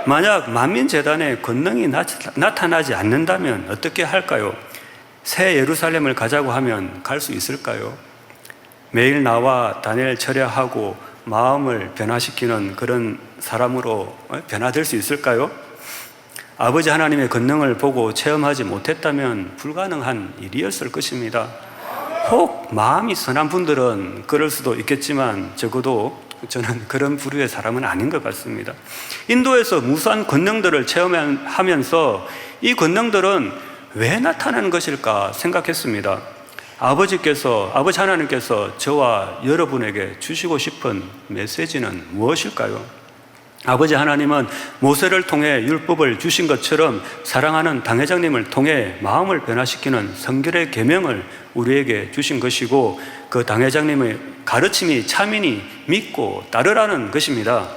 만약 만민재단에 권능이 나타나지 않는다면 어떻게 할까요? 새 예루살렘을 가자고 하면 갈 수 있을까요? 매일 나와 다니엘 철야하고 마음을 변화시키는 그런 사람으로 변화될 수 있을까요? 아버지 하나님의 권능을 보고 체험하지 못했다면 불가능한 일이었을 것입니다. 혹 마음이 선한 분들은 그럴 수도 있겠지만 적어도 저는 그런 부류의 사람은 아닌 것 같습니다. 인도에서 무수한 권능들을 체험하면서 이 권능들은 왜 나타나는 것일까 생각했습니다. 아버지 하나님께서 저와 여러분에게 주시고 싶은 메시지는 무엇일까요? 아버지 하나님은 모세를 통해 율법을 주신 것처럼 사랑하는 당회장님을 통해 마음을 변화시키는 성결의 계명을 우리에게 주신 것이고 그 당회장님의 가르침이 참이니 믿고 따르라는 것입니다.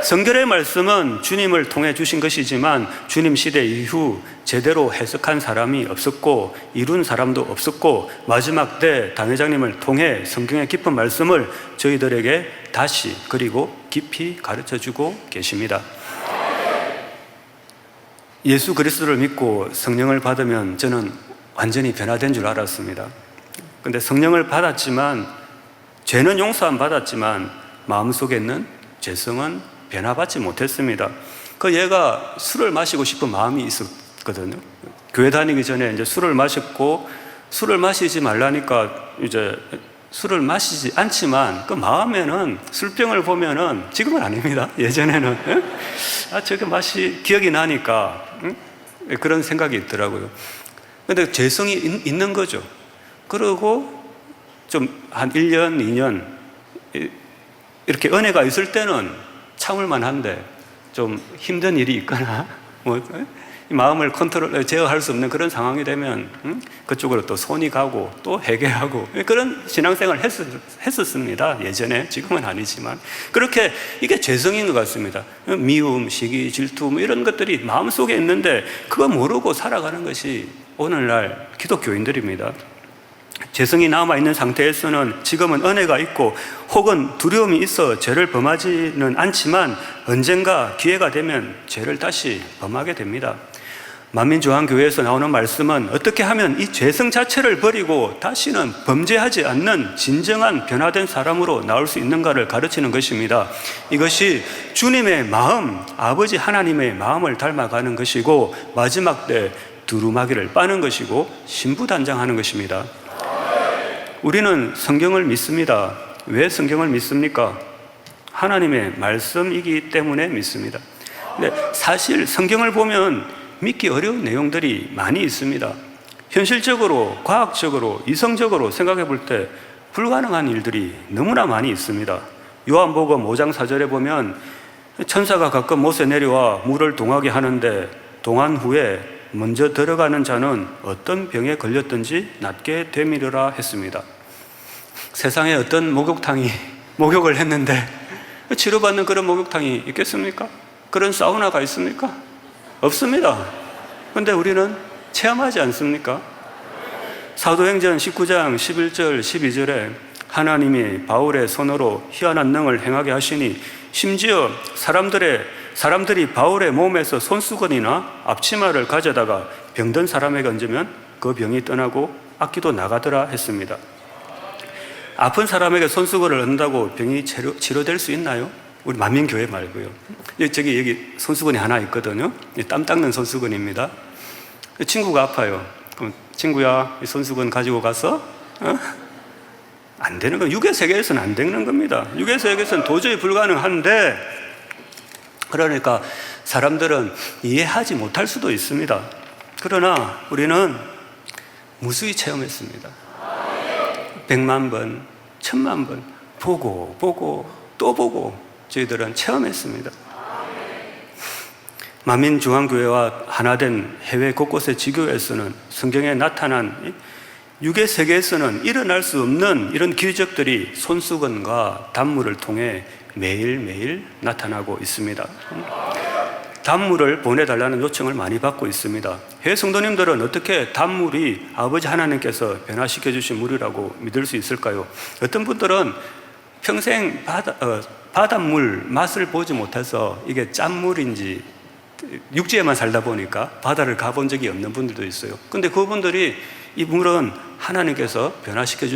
성결의 말씀은 주님을 통해 주신 것이지만 주님 시대 이후 제대로 해석한 사람이 없었고 이룬 사람도 없었고 마지막 때 당회장님을 통해 성경의 깊은 말씀을 저희들에게 다시 그리고 깊이 가르쳐주고 계십니다. 예수 그리스도를 믿고 성령을 받으면 저는 완전히 변화된 줄 알았습니다. 그런데 성령을 받았지만 죄는 용서함 받았지만 마음속에 있는 죄성은 변화받지 못했습니다. 그 얘가 술을 마시고 싶은 마음이 있었거든요. 교회 다니기 전에 이제 술을 마셨고 술을 마시지 말라니까 이제 술을 마시지 않지만 그 마음에는 술병을 보면은 지금은 아닙니다. 예전에는 저게 맛이 기억이 나니까 그런 생각이 있더라고요. 근데 죄성이 있는 거죠. 그리고 좀 한 1년, 2년 이렇게 은혜가 있을 때는 참을만 한데 좀 힘든 일이 있거나 마음을 제어할 수 없는 그런 상황이 되면 그쪽으로 또 손이 가고 또 회개하고 그런 신앙생활을 했었습니다. 예전에. 지금은 아니지만 그렇게 이게 죄성인 것 같습니다. 미움, 시기, 질투 이런 것들이 마음속에 있는데 그거 모르고 살아가는 것이 오늘날 기독교인들입니다. 죄성이 남아있는 상태에서는 지금은 은혜가 있고 혹은 두려움이 있어 죄를 범하지는 않지만 언젠가 기회가 되면 죄를 다시 범하게 됩니다. 만민조항교회에서 나오는 말씀은 어떻게 하면 이 죄성 자체를 버리고 다시는 범죄하지 않는 진정한 변화된 사람으로 나올 수 있는가를 가르치는 것입니다. 이것이 주님의 마음, 아버지 하나님의 마음을 닮아가는 것이고 마지막 때 두루마기를 빠는 것이고 신부단장하는 것입니다. 우리는 성경을 믿습니다. 왜 성경을 믿습니까? 하나님의 말씀이기 때문에 믿습니다. 근데 사실 성경을 보면 믿기 어려운 내용들이 많이 있습니다. 현실적으로, 과학적으로, 이성적으로 생각해 볼 때 불가능한 일들이 너무나 많이 있습니다. 요한복음 5장 4절에 보면 천사가 가끔 못에 내려와 물을 동하게 하는데 동한 후에 먼저 들어가는 자는 어떤 병에 걸렸든지 낫게 되미르라 했습니다. 세상에 어떤 목욕탕이 목욕을 했는데 치료받는 그런 목욕탕이 있겠습니까? 그런 사우나가 있습니까? 없습니다. 그런데 우리는 체험하지 않습니까? 사도행전 19장 11절 12절에 하나님이 바울의 손으로 희한한 능을 행하게 하시니 심지어 사람들이 바울의 몸에서 손수건이나 앞치마를 가져다가 병든 사람에게 얹으면 그 병이 떠나고 악기도 나가더라 했습니다. 아픈 사람에게 손수건을 얹는다고 병이 치료될 수 있나요? 우리 만민교회 말고요. 여기 손수건이 하나 있거든요. 땀 닦는 손수건입니다. 친구가 아파요. 그럼 친구야, 이 손수건 가지고 가서 안 되는 거, 육의 세계에서는 안 되는 겁니다. 육의 세계에서는 도저히 불가능한데, 그러니까 사람들은 이해하지 못할 수도 있습니다. 그러나 우리는 무수히 체험했습니다. 100만 번, 1000만 번 보고 또 보고 저희들은 체험했습니다. 만민중앙교회와 하나된 해외 곳곳의 지교회에서는 성경에 나타난 육의 세계에서는 일어날 수 없는 이런 기적들이 손수건과 단물을 통해 매일매일 나타나고 있습니다. 단물을 보내달라는 요청을 많이 받고 있습니다. 해외 성도님들은 어떻게 단물이 아버지 하나님께서 변화시켜 주신 물이라고 믿을 수 있을까요? 어떤 분들은 평생 바닷물 맛을 보지 못해서 이게 짠물인지 육지에만 살다 보니까 바다를 가본 적이 없는 분들도 있어요. 근데 그분들이 이 물은 하나님께서 변화시켜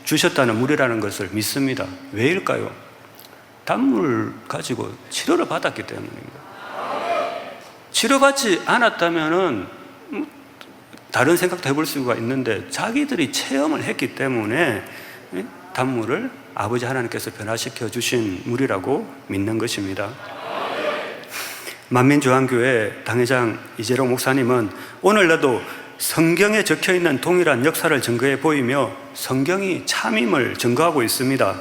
주셨다는 물이라는 것을 믿습니다. 왜일까요? 단물 가지고 치료를 받았기 때문입니다. 치료받지 않았다면은 다른 생각도 해볼 수가 있는데 자기들이 체험을 했기 때문에 단물을 아버지 하나님께서 변화시켜 주신 물이라고 믿는 것입니다. 만민중앙교회 당회장 이재록 목사님은 오늘날도 성경에 적혀있는 동일한 역사를 증거해 보이며 성경이 참임을 증거하고 있습니다.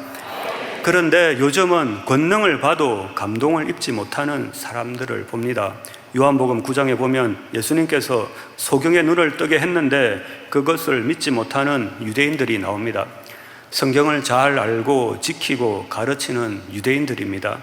그런데 요즘은 권능을 봐도 감동을 입지 못하는 사람들을 봅니다. 요한복음 9장에 보면 예수님께서 소경의 눈을 뜨게 했는데 그것을 믿지 못하는 유대인들이 나옵니다. 성경을 잘 알고 지키고 가르치는 유대인들입니다.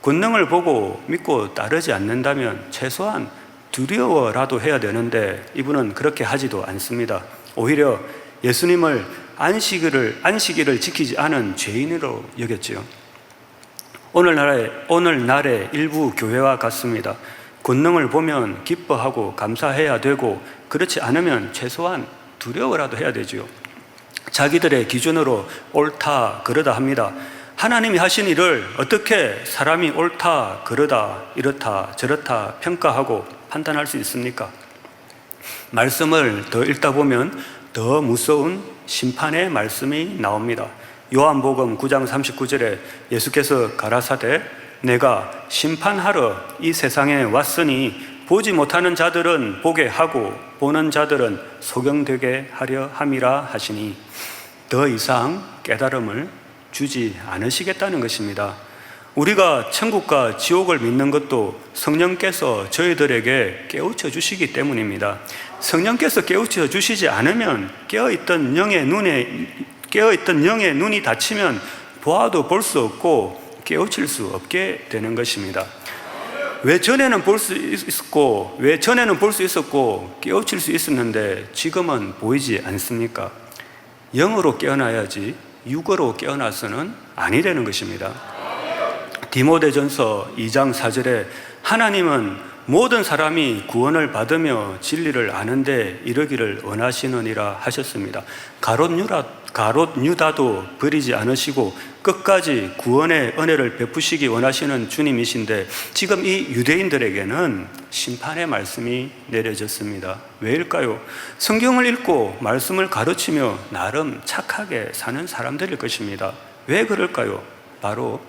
권능을 보고 믿고 따르지 않는다면 최소한 두려워라도 해야 되는데 이분은 그렇게 하지도 않습니다. 오히려 예수님을 안식일을 지키지 않은 죄인으로 여겼지요. 오늘날의 일부 교회와 같습니다. 권능을 보면 기뻐하고 감사해야 되고 그렇지 않으면 최소한 두려워라도 해야 되지요. 자기들의 기준으로 옳다 그러다 합니다. 하나님이 하신 일을 어떻게 사람이 옳다 그러다 이렇다 저렇다 평가하고 판단할 수 있습니까? 말씀을 더 읽다 보면 더 무서운 심판의 말씀이 나옵니다. 요한복음 9장 39절에 예수께서 가라사대 내가 심판하러 이 세상에 왔으니 보지 못하는 자들은 보게 하고 보는 자들은 소경되게 하려 함이라 하시니 더 이상 깨달음을 주지 않으시겠다는 것입니다. 우리가 천국과 지옥을 믿는 것도 성령께서 저희들에게 깨우쳐 주시기 때문입니다. 성령께서 깨우쳐 주시지 않으면 깨어있던 영의 눈이 닫히면 보아도 볼 수 없고 깨우칠 수 없게 되는 것입니다. 왜 전에는 볼 수 있었고 깨우칠 수 있었는데 지금은 보이지 않습니까? 영으로 깨어나야지 육으로 깨어나서는 아니라는 것입니다. 디모데전서 2장 4절에 하나님은 모든 사람이 구원을 받으며 진리를 아는 데 이르기를 원하시느니라 하셨습니다. 가롯 유다도 버리지 않으시고 끝까지 구원의 은혜를 베푸시기 원하시는 주님이신데 지금 이 유대인들에게는 심판의 말씀이 내려졌습니다. 왜일까요? 성경을 읽고 말씀을 가르치며 나름 착하게 사는 사람들일 것입니다. 왜 그럴까요? 바로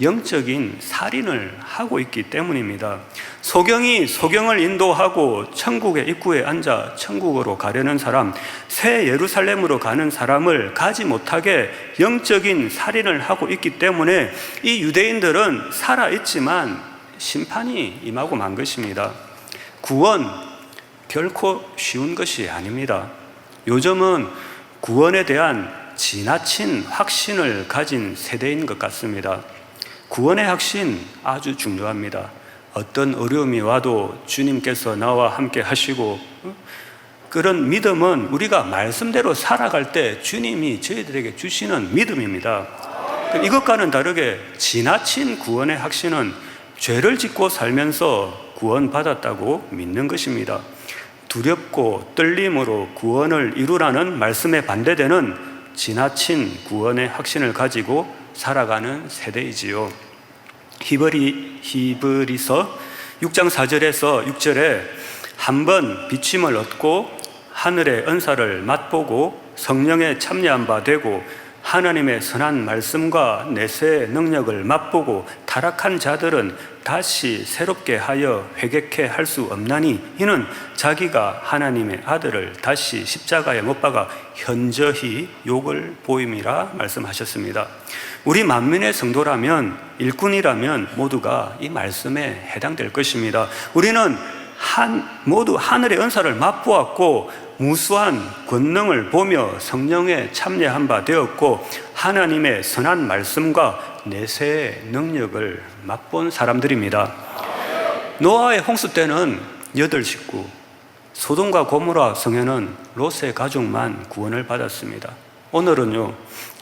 영적인 살인을 하고 있기 때문입니다. 소경이 소경을 인도하고 천국의 입구에 앉아 천국으로 가려는 사람, 새 예루살렘으로 가는 사람을 가지 못하게 영적인 살인을 하고 있기 때문에 이 유대인들은 살아있지만 심판이 임하고 만 것입니다. 구원 결코 쉬운 것이 아닙니다. 요즘은 구원에 대한 지나친 확신을 가진 세대인 것 같습니다. 구원의 확신 아주 중요합니다. 어떤 어려움이 와도 주님께서 나와 함께 하시고, 그런 믿음은 우리가 말씀대로 살아갈 때 주님이 저희들에게 주시는 믿음입니다. 이것과는 다르게 지나친 구원의 확신은 죄를 짓고 살면서 구원받았다고 믿는 것입니다. 두렵고 떨림으로 구원을 이루라는 말씀에 반대되는 지나친 구원의 확신을 가지고 살아가는 세대이지요. 히브리서 6장 4절에서 6절에 한 번 비침을 얻고 하늘의 은사를 맛보고 성령에 참여한 바 되고 하나님의 선한 말씀과 내세의 능력을 맛보고 타락한 자들은 다시 새롭게 하여 회개케 할 수 없나니 이는 자기가 하나님의 아들을 다시 십자가에 못 박아 현저히 욕을 보임이라 말씀하셨습니다. 우리 만민의 성도라면, 일꾼이라면 모두가 이 말씀에 해당될 것입니다. 우리는 모두 하늘의 은사를 맛보았고 무수한 권능을 보며 성령에 참여한 바 되었고 하나님의 선한 말씀과 내세의 능력을 맛본 사람들입니다. 노아의 홍수 때는 8식구, 소돔과 고모라 성에는 롯의 가족만 구원을 받았습니다. 오늘은요,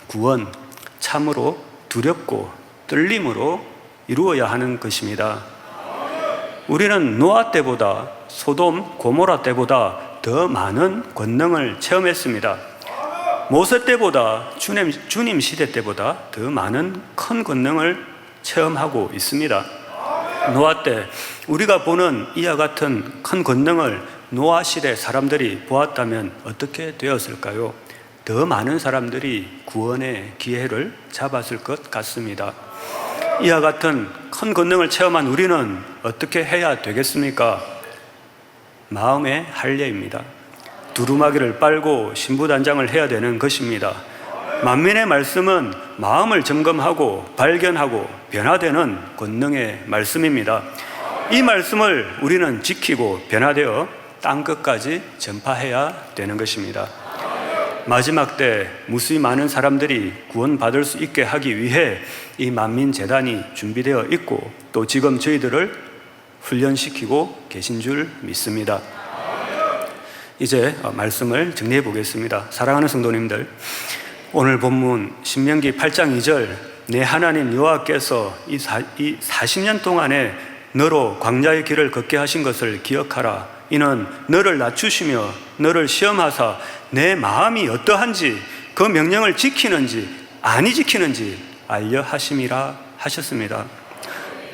구원 참으로 두렵고 떨림으로 이루어야 하는 것입니다. 우리는 노아 때보다 소돔, 고모라 때보다 더 많은 권능을 체험했습니다. 모세 때보다 주님 시대 때보다 더 많은 큰 권능을 체험하고 있습니다. 노아 때 우리가 보는 이와 같은 큰 권능을 노아 시대 사람들이 보았다면 어떻게 되었을까요? 더 많은 사람들이 구원의 기회를 잡았을 것 같습니다. 이와 같은 큰 권능을 체험한 우리는 어떻게 해야 되겠습니까? 마음의 할례입니다. 두루마기를 빨고 신부단장을 해야 되는 것입니다. 만민의 말씀은 마음을 점검하고 발견하고 변화되는 권능의 말씀입니다. 이 말씀을 우리는 지키고 변화되어 땅끝까지 전파해야 되는 것입니다. 마지막 때 무수히 많은 사람들이 구원받을 수 있게 하기 위해 이 만민재단이 준비되어 있고 또 지금 저희들을 훈련시키고 계신 줄 믿습니다. 이제 말씀을 정리해 보겠습니다. 사랑하는 성도님들, 오늘 본문 신명기 8장 2절 내 하나님 여호와께서 이 40년 동안에 너로 광야의 길을 걷게 하신 것을 기억하라. 이는 너를 낮추시며 너를 시험하사 내 마음이 어떠한지 그 명령을 지키는지 아니 지키는지 알려 하심이라 하셨습니다.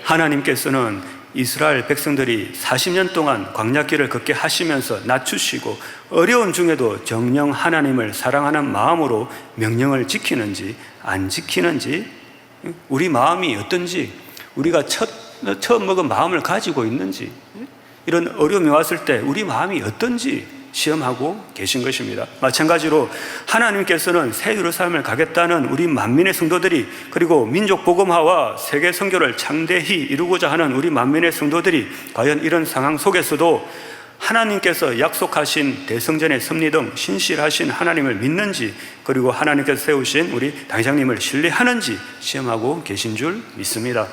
하나님께서는 이스라엘 백성들이 40년 동안 광야길을 걷게 하시면서 낮추시고 어려운 중에도 정녕 하나님을 사랑하는 마음으로 명령을 지키는지 안 지키는지, 우리 마음이 어떤지, 우리가 처음 먹은 마음을 가지고 있는지, 이런 어려움이 왔을 때 우리 마음이 어떤지 시험하고 계신 것입니다. 마찬가지로 하나님께서는 새 예루살렘을 가겠다는 우리 만민의 성도들이, 그리고 민족 복음화와 세계 선교를 창대히 이루고자 하는 우리 만민의 성도들이 과연 이런 상황 속에서도 하나님께서 약속하신 대성전의 섭리 등 신실하신 하나님을 믿는지, 그리고 하나님께서 세우신 우리 당회장님을 신뢰하는지 시험하고 계신 줄 믿습니다.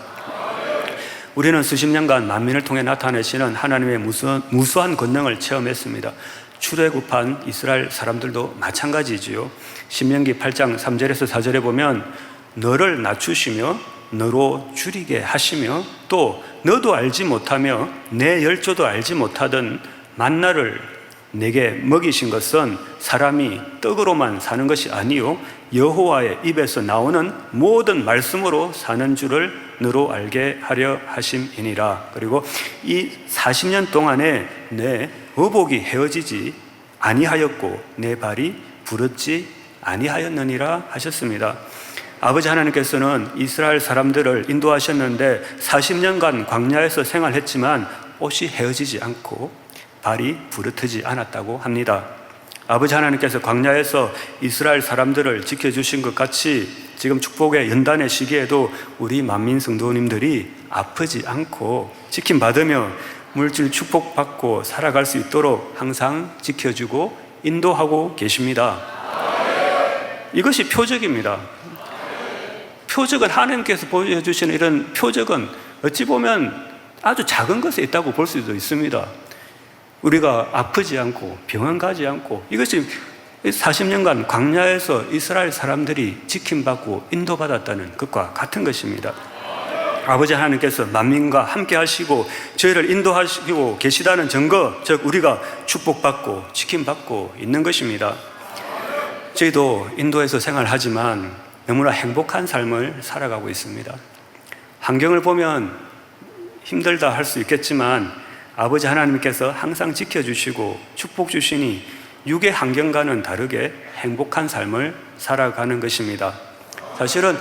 우리는 수십 년간 만민을 통해 나타내시는 하나님의 무수한 권능을 체험했습니다. 출애굽한 이스라엘 사람들도 마찬가지지요. 신명기 8장 3절에서 4절에 보면 너를 낮추시며 너로 줄이게 하시며 또 너도 알지 못하며 내 열조도 알지 못하던 만나를 내게 먹이신 것은 사람이 떡으로만 사는 것이 아니요 여호와의 입에서 나오는 모든 말씀으로 사는 줄을 너로 알게 하려 하심이니라. 그리고 이 40년 동안에 내 의복이 헤어지지 아니하였고 내 발이 부르지 아니하였느니라 하셨습니다. 아버지 하나님께서는 이스라엘 사람들을 인도하셨는데 40년간 광야에서 생활했지만 옷이 헤어지지 않고 발이 부르트지 않았다고 합니다. 아버지 하나님께서 광야에서 이스라엘 사람들을 지켜주신 것 같이 지금 축복의 연단의 시기에도 우리 만민 성도님들이 아프지 않고 지킴받으며 물질 축복받고 살아갈 수 있도록 항상 지켜주고 인도하고 계십니다. 이것이 표적입니다. 표적은 하나님께서 보여주시는 이런 표적은 어찌 보면 아주 작은 것에 있다고 볼 수도 있습니다. 우리가 아프지 않고 병원 가지 않고, 이것이 40년간 광야에서 이스라엘 사람들이 지킴받고 인도받았다는 것과 같은 것입니다. 아버지 하나님께서 만민과 함께 하시고 저희를 인도하시고 계시다는 증거, 즉 우리가 축복받고 지킴받고 있는 것입니다. 저희도 인도에서 생활하지만 너무나 행복한 삶을 살아가고 있습니다. 환경을 보면 힘들다 할 수 있겠지만 아버지 하나님께서 항상 지켜주시고 축복 주시니 육의 환경과는 다르게 행복한 삶을 살아가는 것입니다. 사실은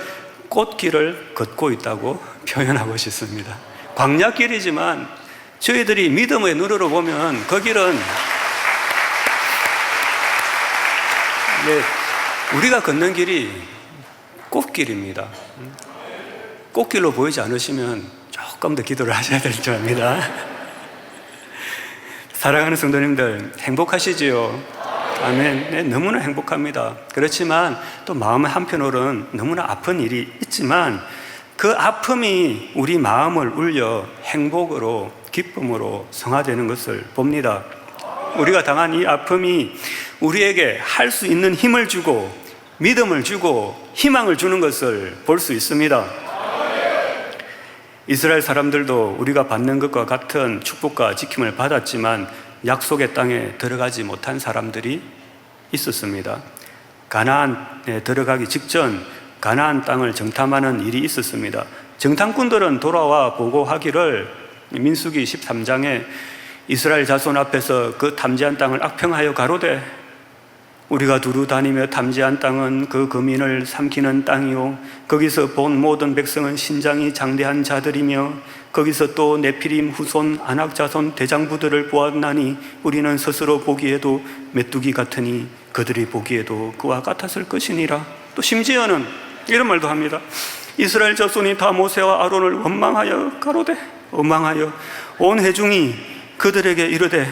꽃길을 걷고 있다고 표현하고 싶습니다. 광야길이지만 저희들이 믿음의 눈으로 보면 그 길은 우리가 걷는 길이 꽃길입니다. 꽃길로 보이지 않으시면 조금 더 기도를 하셔야 될 줄 압니다. 사랑하는 성도님들, 행복하시지요? 아멘. 네, 너무나 행복합니다. 그렇지만 또 마음 한편으로는 너무나 아픈 일이 있지만 그 아픔이 우리 마음을 울려 행복으로, 기쁨으로 성화되는 것을 봅니다. 우리가 당한 이 아픔이 우리에게 할 수 있는 힘을 주고 믿음을 주고 희망을 주는 것을 볼 수 있습니다. 이스라엘 사람들도 우리가 받는 것과 같은 축복과 지킴을 받았지만 약속의 땅에 들어가지 못한 사람들이 있었습니다. 가나안에 들어가기 직전 가나안 땅을 정탐하는 일이 있었습니다. 정탐꾼들은 돌아와 보고하기를 민수기 13장에 이스라엘 자손 앞에서 그 탐지한 땅을 악평하여 가로되 우리가 두루 다니며 탐지한 땅은 그 거민을 삼키는 땅이요 거기서 본 모든 백성은 신장이 장대한 자들이며 거기서 또 네피림 후손 아낙 자손 대장부들을 보았나니 우리는 스스로 보기에도 메뚜기 같으니 그들이 보기에도 그와 같았을 것이니라. 또 심지어는 이런 말도 합니다. 이스라엘 자손이 다 모세와 아론을 원망하여 가로되 원망하여 온 회중이 그들에게 이르되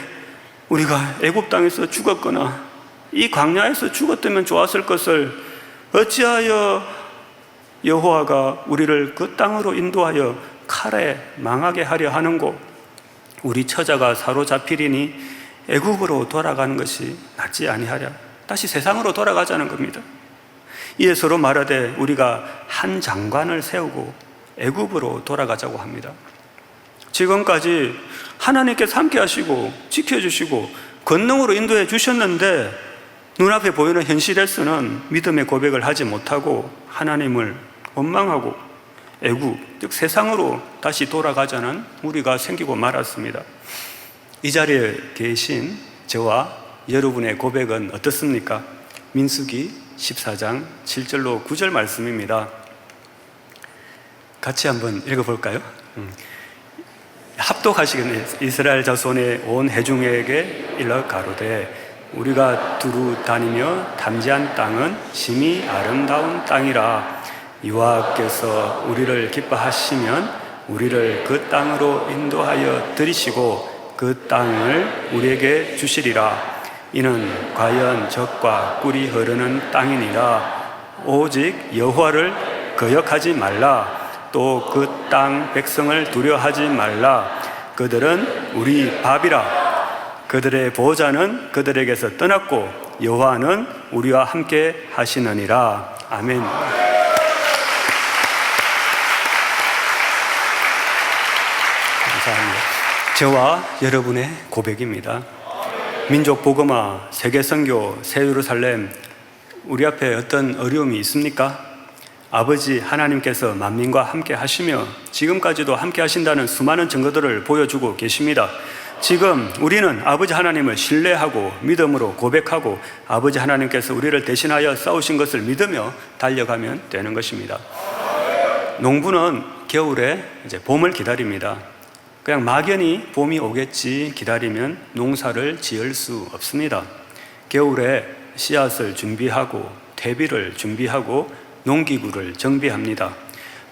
우리가 애굽 땅에서 죽었거나 이 광야에서 죽었다면 좋았을 것을 어찌하여 여호와가 우리를 그 땅으로 인도하여 칼에 망하게 하려 하는고 우리 처자가 사로잡히리니 애굽으로 돌아가는 것이 낫지 아니하랴. 다시 세상으로 돌아가자는 겁니다. 이에 서로 말하되 우리가 한 장관을 세우고 애굽으로 돌아가자고 합니다. 지금까지 하나님께서 함께 하시고 지켜주시고 권능으로 인도해 주셨는데 눈앞에 보이는 현실에서는 믿음의 고백을 하지 못하고 하나님을 원망하고 애굽, 즉 세상으로 다시 돌아가자는 우리가 생기고 말았습니다. 이 자리에 계신 저와 여러분의 고백은 어떻습니까? 민수기 14장 7절로 9절 말씀입니다. 같이 한번 읽어볼까요? 합독하시겠네요. 이스라엘 자손의 온 회중에게 일러 가로되 우리가 두루 다니며 탐지한 땅은 심히 아름다운 땅이라. 여호와께서 우리를 기뻐하시면 우리를 그 땅으로 인도하여 들이시고 그 땅을 우리에게 주시리라. 이는 과연 젖과 꿀이 흐르는 땅이니라. 오직 여호와를 거역하지 말라. 또 그 땅 백성을 두려워하지 말라. 그들은 우리 밥이라. 그들의 보호자는 그들에게서 떠났고 여호와는 우리와 함께 하시느니라. 아멘. 감사합니다. 저와 여러분의 고백입니다. 민족 복음화, 세계 선교, 새 예루살렘, 우리 앞에 어떤 어려움이 있습니까? 아버지 하나님께서 만민과 함께 하시며 지금까지도 함께 하신다는 수많은 증거들을 보여주고 계십니다. 지금 우리는 아버지 하나님을 신뢰하고 믿음으로 고백하고 아버지 하나님께서 우리를 대신하여 싸우신 것을 믿으며 달려가면 되는 것입니다. 농부는 겨울에 이제 봄을 기다립니다. 그냥 막연히 봄이 오겠지 기다리면 농사를 지을 수 없습니다. 겨울에 씨앗을 준비하고 퇴비를 준비하고 농기구를 정비합니다.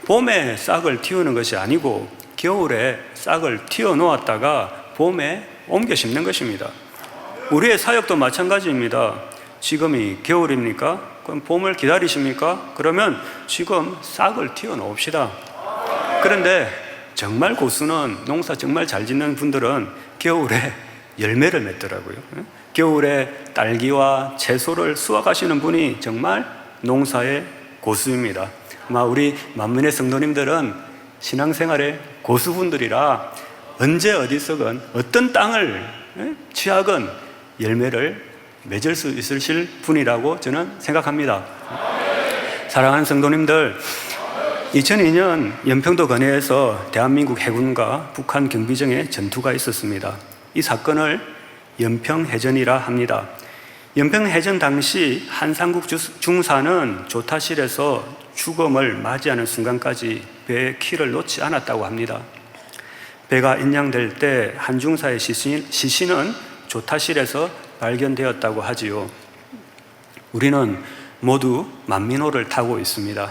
봄에 싹을 틔우는 것이 아니고 겨울에 싹을 틔워 놓았다가 봄에 옮겨 심는 것입니다. 우리의 사역도 마찬가지입니다. 지금이 겨울입니까? 그럼 봄을 기다리십니까? 그러면 지금 싹을 틔워 놓읍시다. 그런데 정말 고수는, 농사 정말 잘 짓는 분들은 겨울에 열매를 맺더라고요. 겨울에 딸기와 채소를 수확하시는 분이 정말 농사의 고수입니다. 아마 우리 만민의 성도님들은 신앙생활의 고수분들이라 언제 어디서건 어떤 땅을 취하건 열매를 맺을 수 있으실 분이라고 저는 생각합니다. 사랑하는 성도님들, 2002년 연평도 건해에서 대한민국 해군과 북한 경비정의 전투가 있었습니다. 이 사건을 연평해전이라 합니다. 연평해전 당시 한상국 중사는 조타실에서 죽음을 맞이하는 순간까지 배의 키를 놓지 않았다고 합니다. 배가 인양될 때 한 중사의 시신은 조타실에서 발견되었다고 하지요. 우리는 모두 만민호를 타고 있습니다.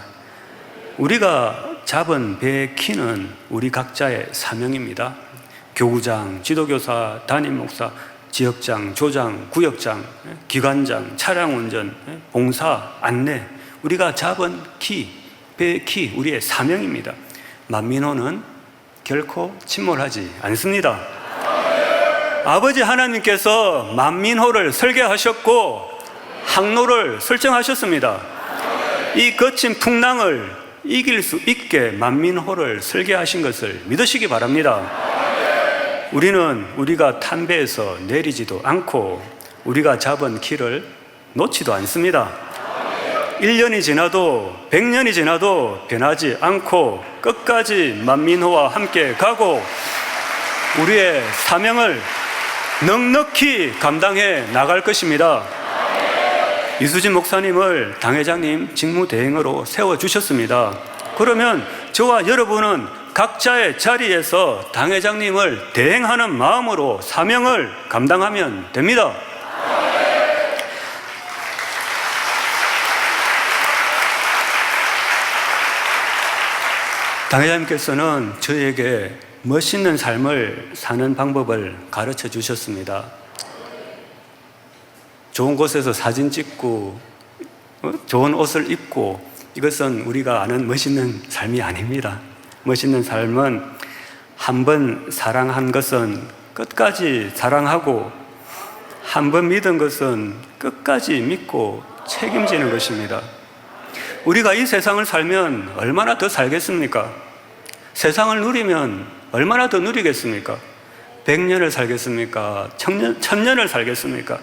우리가 잡은 배의 키는 우리 각자의 사명입니다. 교구장, 지도교사, 담임목사, 지역장, 조장, 구역장, 기관장, 차량운전, 봉사, 안내, 우리가 잡은 키, 배의 키, 우리의 사명입니다. 만민호는 결코 침몰하지 않습니다. 아버지 하나님께서 만민호를 설계하셨고 항로를 설정하셨습니다. 이 거친 풍랑을 이길 수 있게 만민호를 설계하신 것을 믿으시기 바랍니다. 우리는 우리가 탄 배에서 내리지도 않고 우리가 잡은 키를 놓지도 않습니다. 1년이 지나도 100년이 지나도 변하지 않고 끝까지 만민호와 함께 가고 우리의 사명을 넉넉히 감당해 나갈 것입니다. 이수진 목사님을 당회장님 직무대행으로 세워주셨습니다. 그러면 저와 여러분은 각자의 자리에서 당회장님을 대행하는 마음으로 사명을 감당하면 됩니다. 당회장님께서는 저에게 멋있는 삶을 사는 방법을 가르쳐 주셨습니다. 좋은 곳에서 사진 찍고 좋은 옷을 입고 이것은 우리가 아는 멋있는 삶이 아닙니다. 멋있는 삶은 한 번 사랑한 것은 끝까지 사랑하고 한 번 믿은 것은 끝까지 믿고 책임지는 것입니다. 우리가 이 세상을 살면 얼마나 더 살겠습니까? 세상을 누리면 얼마나 더 누리겠습니까? 100년을 살겠습니까? 1000년을 살겠습니까?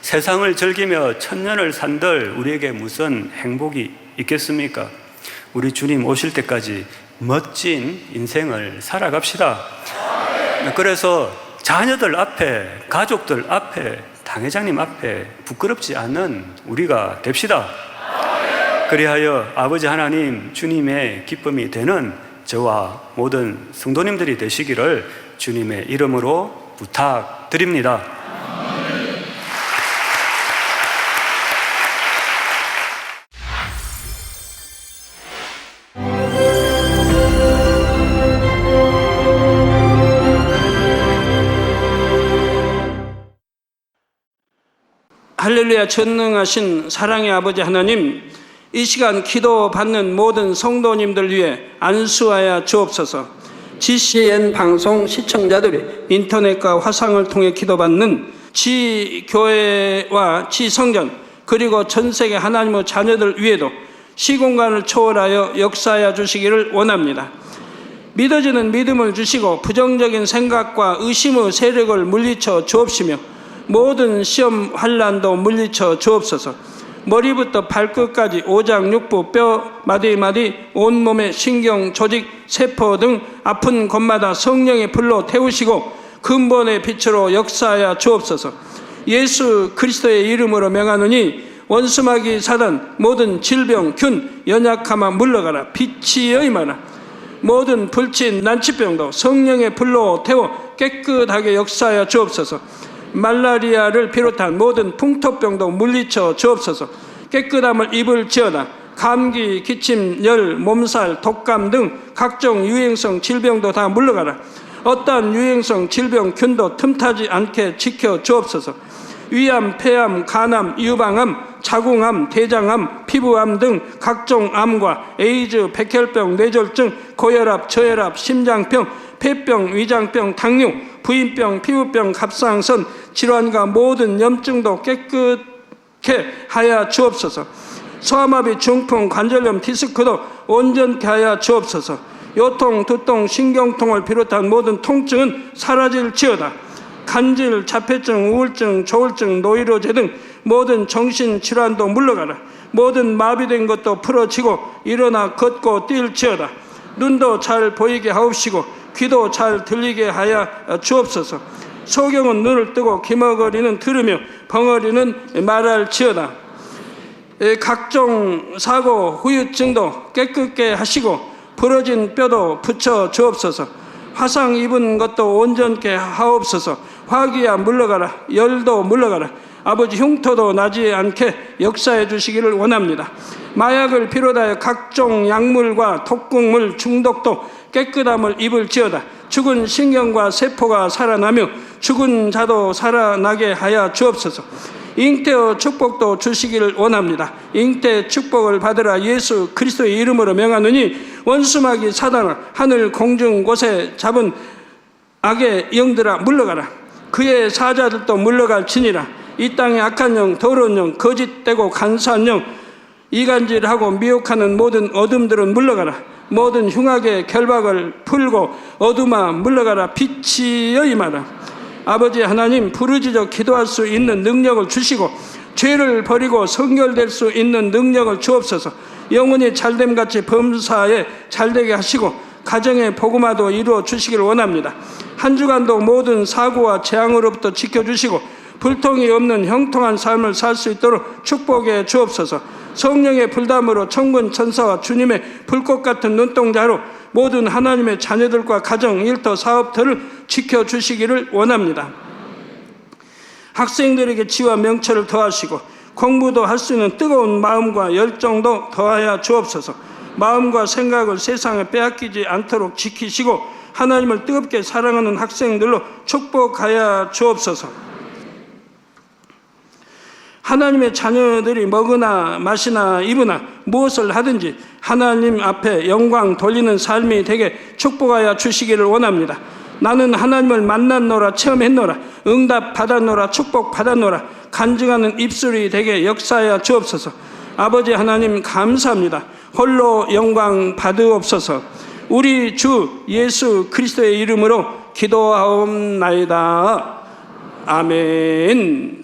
세상을 즐기며 1000년을 산들 우리에게 무슨 행복이 있겠습니까? 우리 주님 오실 때까지 멋진 인생을 살아갑시다. 그래서 자녀들 앞에, 가족들 앞에, 당회장님 앞에 부끄럽지 않은 우리가 됩시다. 그리하여 아버지 하나님 주님의 기쁨이 되는 저와 모든 성도님들이 되시기를 주님의 이름으로 부탁드립니다. 할렐루야. 전능하신 사랑의 아버지 하나님, 이 시간 기도받는 모든 성도님들 위해 안수하여 주옵소서. GCN 방송 시청자들이 인터넷과 화상을 통해 기도받는 지교회와 지성전 그리고 전세계 하나님의 자녀들 위에도 시공간을 초월하여 역사하여 주시기를 원합니다. 믿어지는 믿음을 주시고 부정적인 생각과 의심의 세력을 물리쳐 주옵시며 모든 시험 환난도 물리쳐 주옵소서. 머리부터 발끝까지 오장육부 뼈 마디마디 온몸의 신경 조직 세포 등 아픈 곳마다 성령의 불로 태우시고 근본의 빛으로 역사하여 주옵소서. 예수 그리스도의 이름으로 명하노니 원수마귀 사단 모든 질병 균 연약함아 물러가라. 빛이 임하라. 모든 불친 난치병도 성령의 불로 태워 깨끗하게 역사하여 주옵소서. 말라리아를 비롯한 모든 풍토병도 물리쳐 주옵소서. 깨끗함을 입을지어다. 감기, 기침, 열, 몸살, 독감 등 각종 유행성 질병도 다 물러가라. 어떠한 유행성 질병 균도 틈타지 않게 지켜 주옵소서. 위암, 폐암, 간암, 유방암, 자궁암, 대장암, 피부암 등 각종 암과 에이즈, 백혈병, 뇌졸중, 고혈압, 저혈압, 심장병, 폐병, 위장병, 당뇨, 부인병, 피부병, 갑상선 질환과 모든 염증도 깨끗게 하여 주옵소서. 소아마비, 중풍, 관절염, 디스크도 온전케 하여 주옵소서. 요통, 두통, 신경통을 비롯한 모든 통증은 사라질지어다. 간질, 자폐증, 우울증, 조울증, 노이로제 등 모든 정신질환도 물러가라. 모든 마비된 것도 풀어지고 일어나 걷고 뛸지어다. 눈도 잘 보이게 하옵시고 귀도 잘 들리게 하여 주옵소서. 소경은 눈을 뜨고 기머거리는 들으며 벙어리는 말할지어다. 각종 사고, 후유증도 깨끗게 하시고 부러진 뼈도 붙여 주옵소서. 화상 입은 것도 온전케 하옵소서. 화기야 물러가라. 열도 물러가라. 아버지 흉터도 나지 않게 역사해 주시기를 원합니다. 마약을 비롯하여 각종 약물과 독극물 중독도 깨끗함을 입을지어다. 죽은 신경과 세포가 살아나며 죽은 자도 살아나게 하여 주옵소서. 잉태의 축복도 주시기를 원합니다. 잉태 축복을 받으라. 예수 그리스도의 이름으로 명하노니 원수마귀 사단아, 하늘 공중 곳에 잡은 악의 영들아 물러가라. 그의 사자들도 물러갈지니라. 이 땅의 악한 영, 더러운 영, 거짓되고 간사한 영, 이간질하고 미혹하는 모든 어둠들은 물러가라. 모든 흉악의 결박을 풀고 어둠아 물러가라. 빛이여 임하라. 아버지 하나님, 부르짖어 기도할 수 있는 능력을 주시고 죄를 버리고 성결될 수 있는 능력을 주옵소서. 영혼이 잘됨같이 범사에 잘되게 하시고 가정의 복음화도 이루어 주시기를 원합니다. 한 주간도 모든 사고와 재앙으로부터 지켜주시고 불통이 없는 형통한 삶을 살 수 있도록 축복해 주옵소서. 성령의 불담으로 천군 천사와 주님의 불꽃 같은 눈동자로 모든 하나님의 자녀들과 가정, 일터, 사업터를 지켜주시기를 원합니다. 학생들에게 지와 명철을 더하시고 공부도 할 수 있는 뜨거운 마음과 열정도 더하여 주옵소서. 마음과 생각을 세상에 빼앗기지 않도록 지키시고 하나님을 뜨겁게 사랑하는 학생들로 축복하여 주옵소서. 하나님의 자녀들이 먹으나 마시나 입으나 무엇을 하든지 하나님 앞에 영광 돌리는 삶이 되게 축복하여 주시기를 원합니다. 나는 하나님을 만났노라, 체험했노라, 응답 받았노라, 축복 받았노라, 간증하는 입술이 되게 역사하여 주옵소서. 아버지 하나님 감사합니다. 홀로 영광 받으옵소서. 우리 주 예수 그리스도의 이름으로 기도하옵나이다. 아멘.